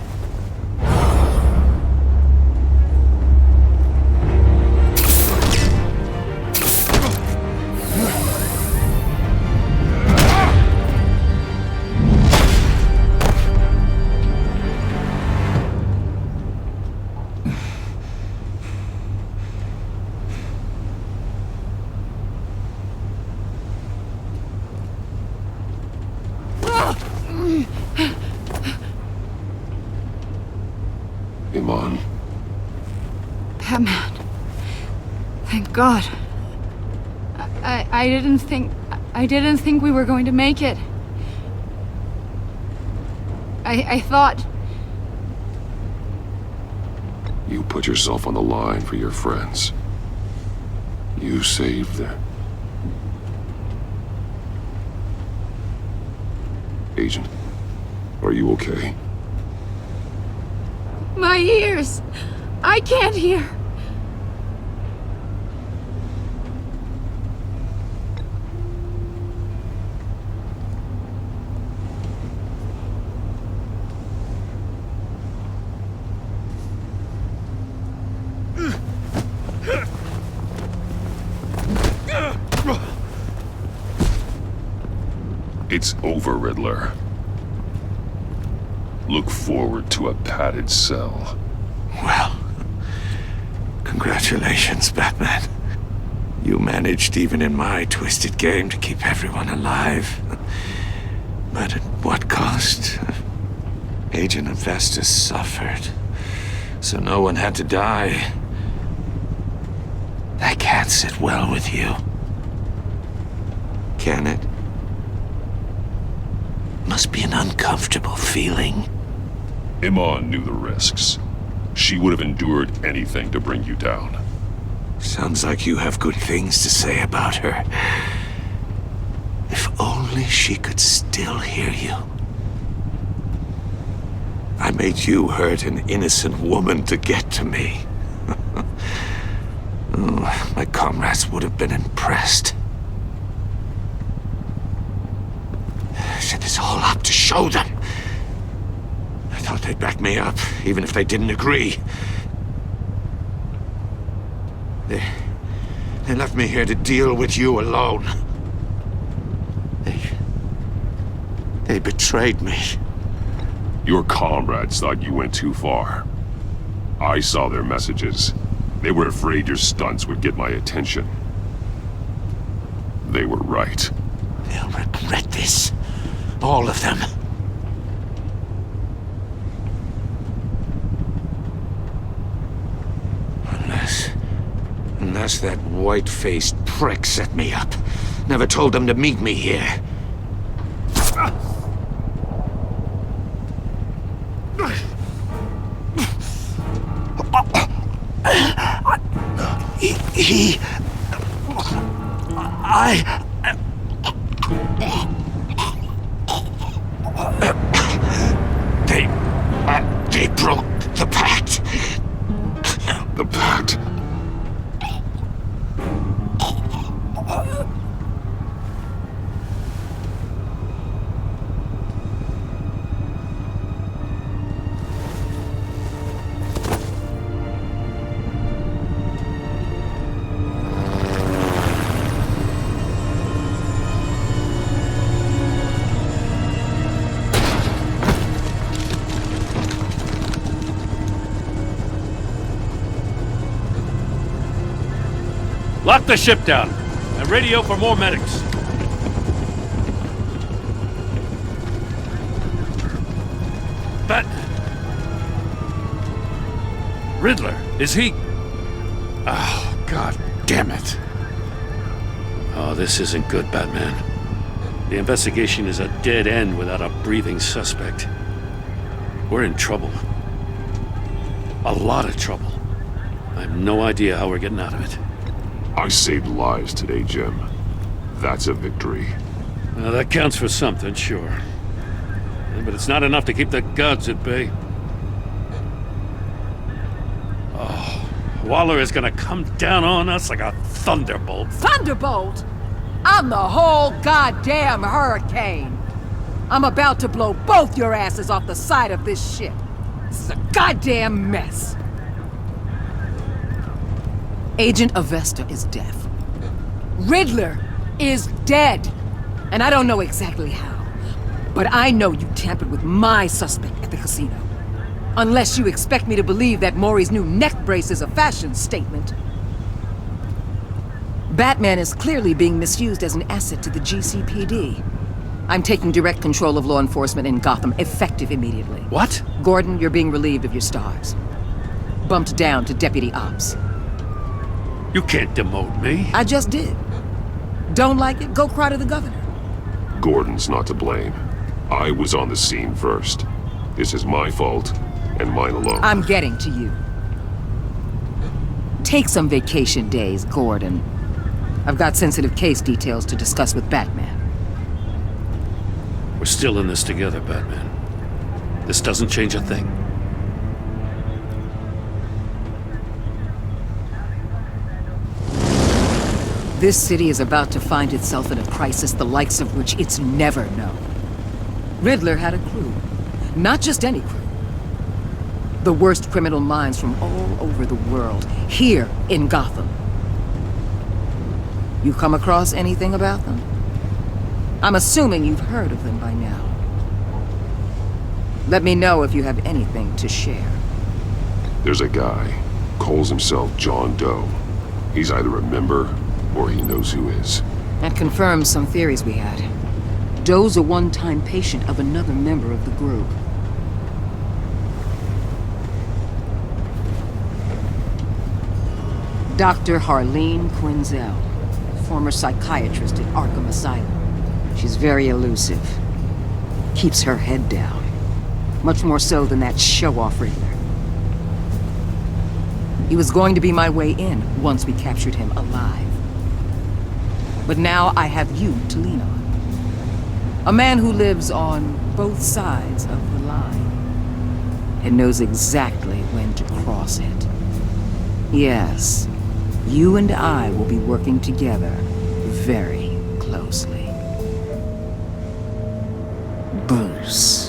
Iman. Batman. Thank God. I didn't think we were going to make it. I thought... You put yourself on the line for your friends. You saved them. Agent, are you okay? My ears! I can't hear! It's over, Riddler. Look forward to a padded cell. Well, congratulations, Batman. You managed, even in my twisted game, to keep everyone alive. But at what cost? Agent Avesta suffered, so no one had to die. That can't sit well with you. Can it? Must be an uncomfortable feeling. Iman knew the risks. She would have endured anything to bring you down. Sounds like you have good things to say about her. If only she could still hear you. I made you hurt an innocent woman to get to me. Oh, my comrades would have been impressed. I set this all up to show them. I thought they'd back me up, even if they didn't agree. They left me here to deal with you alone. They betrayed me. Your comrades thought you went too far. I saw their messages. They were afraid your stunts would get my attention. They were right. They'll regret this. All of them. Unless that white-faced prick set me up. Never told them to meet me here. They broke the pact. The pact? Lock the ship down and radio for more medics. But Riddler, is he? Oh, God damn it. Oh, this isn't good, Batman. The investigation is a dead end without a breathing suspect. We're in trouble. A lot of trouble. I have no idea how we're getting out of it. I saved lives today, Jim. That's a victory. Well, that counts for something, sure. Yeah, but it's not enough to keep the gods at bay. Oh, Waller is gonna come down on us like a thunderbolt. Thunderbolt? I'm the whole goddamn hurricane. I'm about to blow both your asses off the side of this ship. This is a goddamn mess. Agent Avesta is deaf. Riddler is dead. And I don't know exactly how. But I know you tampered with my suspect at the casino. Unless you expect me to believe that Maury's new neck brace is a fashion statement. Batman is clearly being misused as an asset to the GCPD. I'm taking direct control of law enforcement in Gotham, effective immediately. What? Gordon, you're being relieved of your stars. Bumped down to Deputy Ops. You can't demote me. I just did. Don't like it? Go cry to the governor. Gordon's not to blame. I was on the scene first. This is my fault, and mine alone. I'm getting to you. Take some vacation days, Gordon. I've got sensitive case details to discuss with Batman. We're still in this together, Batman. This doesn't change a thing. This city is about to find itself in a crisis the likes of which it's never known. Riddler had a crew. Not just any crew. The worst criminal minds from all over the world, here in Gotham. You come across anything about them? I'm assuming you've heard of them by now. Let me know if you have anything to share. There's a guy. Calls himself John Doe. He's either a member or he knows who is. That confirms some theories we had. Doe's a one-time patient of another member of the group. Dr. Harleen Quinzel, former psychiatrist at Arkham Asylum. She's very elusive. keeps her head down. Much more so than that show-off Riddler. He was going to be my way in once we captured him alive. But now I have you to lean on. A man who lives on both sides of the line and knows exactly when to cross it. Yes, you and I will be working together very closely. Bruce.